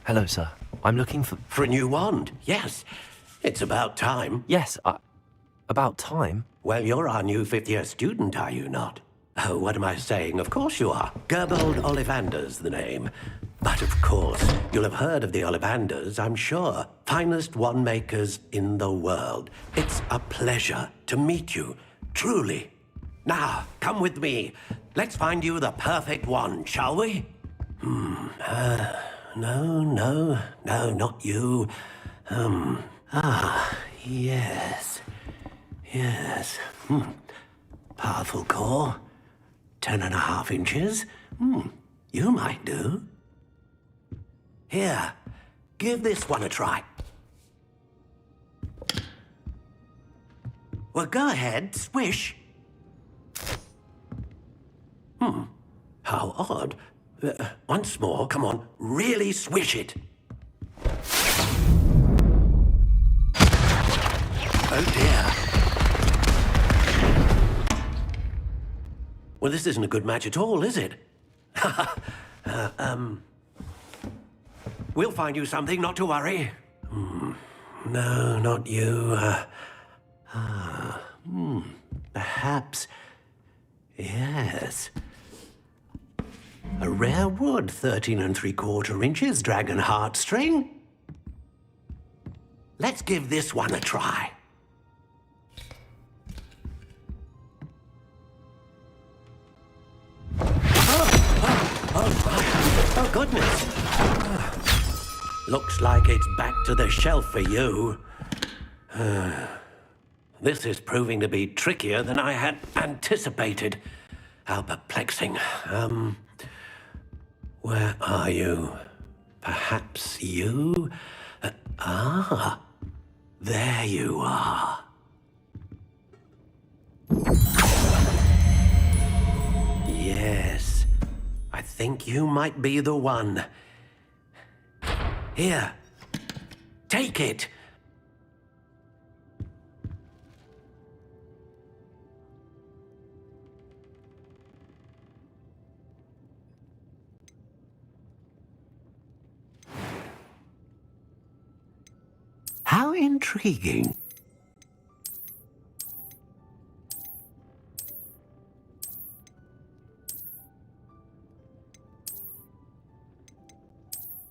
Hello, sir. I'm looking for... For a new wand, yes. It's about time. Yes, about time? Well, you're our new fifth-year student, are you not? Oh, what am I saying? Of course you are. Gerbold Ollivander's the name. But of course, you'll have heard of the Ollivanders, I'm sure. Finest wand makers in the world. It's a pleasure to meet you, truly. Now, come with me. Let's find you the perfect wand, shall we? No, not you. Yes. Powerful core. 10.5 inches. You might do. Here, give this one a try. Well, go ahead, swish. How odd. Once more, come on, really swish it. Oh dear. Well, this isn't a good match at all, is it? We'll find you something, not to worry. No, not you. Perhaps. Yes. A rare wood, 13 3/4 inches, dragon heartstring. Let's give this one a try. Oh, goodness. Looks like it's back to the shelf for you. This is proving to be trickier than I had anticipated. How perplexing. Where are you? Perhaps you? There you are. Yes, I think you might be the one. Here, take it. How intriguing.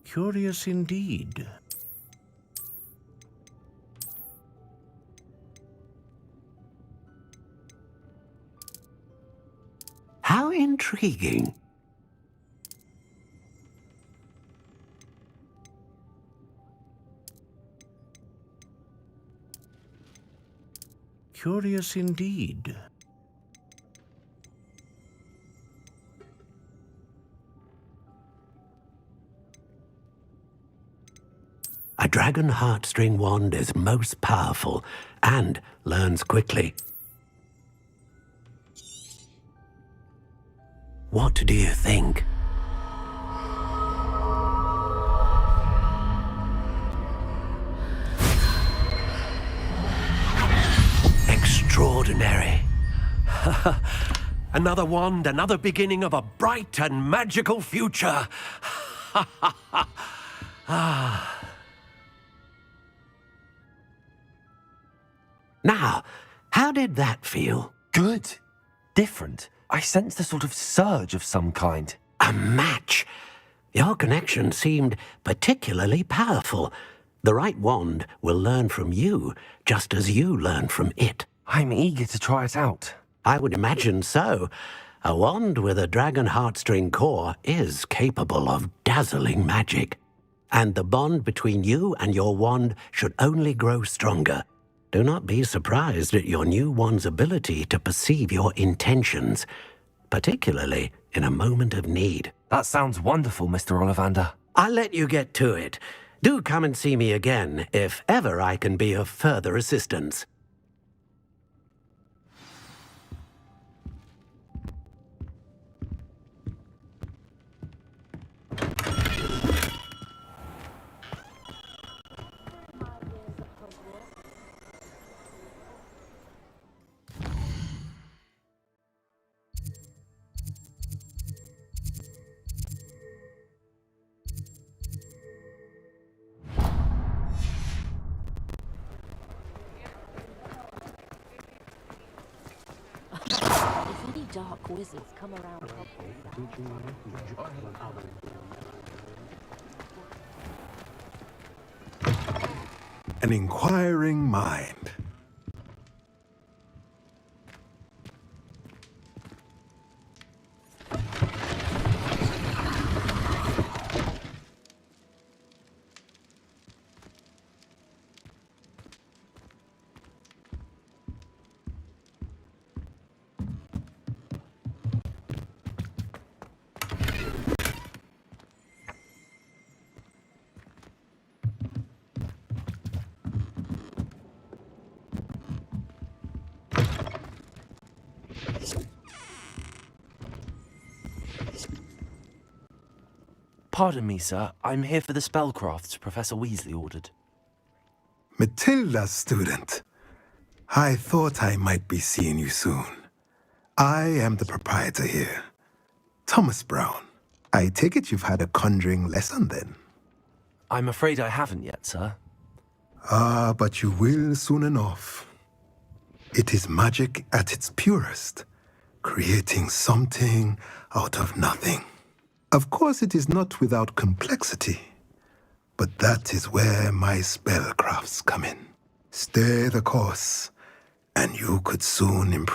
Curious indeed. How intriguing. Curious indeed. A dragon heartstring wand is most powerful and learns quickly. What do you think? Extraordinary. Another wand, another beginning of a bright and magical future. Now, how did that feel? Good. Different. I sensed a sort of surge of some kind. A match. Your connection seemed particularly powerful. The right wand will learn from you, just as you learn from it. I'm eager to try it out. I would imagine so. A wand with a dragon heartstring core is capable of dazzling magic. And the bond between you and your wand should only grow stronger. Do not be surprised at your new wand's ability to perceive your intentions, particularly in a moment of need. That sounds wonderful, Mr. Ollivander. I'll let you get to it. Do come and see me again if ever I can be of further assistance. dark wizards come around. An inquiring mind. Pardon me, sir. I'm here for the spellcrafts Professor Weasley ordered. Matilda's student. I thought I might be seeing you soon. I am the proprietor here, Thomas Brown. I take it you've had a conjuring lesson then? I'm afraid I haven't yet, sir. Ah, but you will soon enough. It is magic at its purest, creating something out of nothing. Of course, it is not without complexity, but that is where my spellcrafts come in. Stay the course, and you could soon impress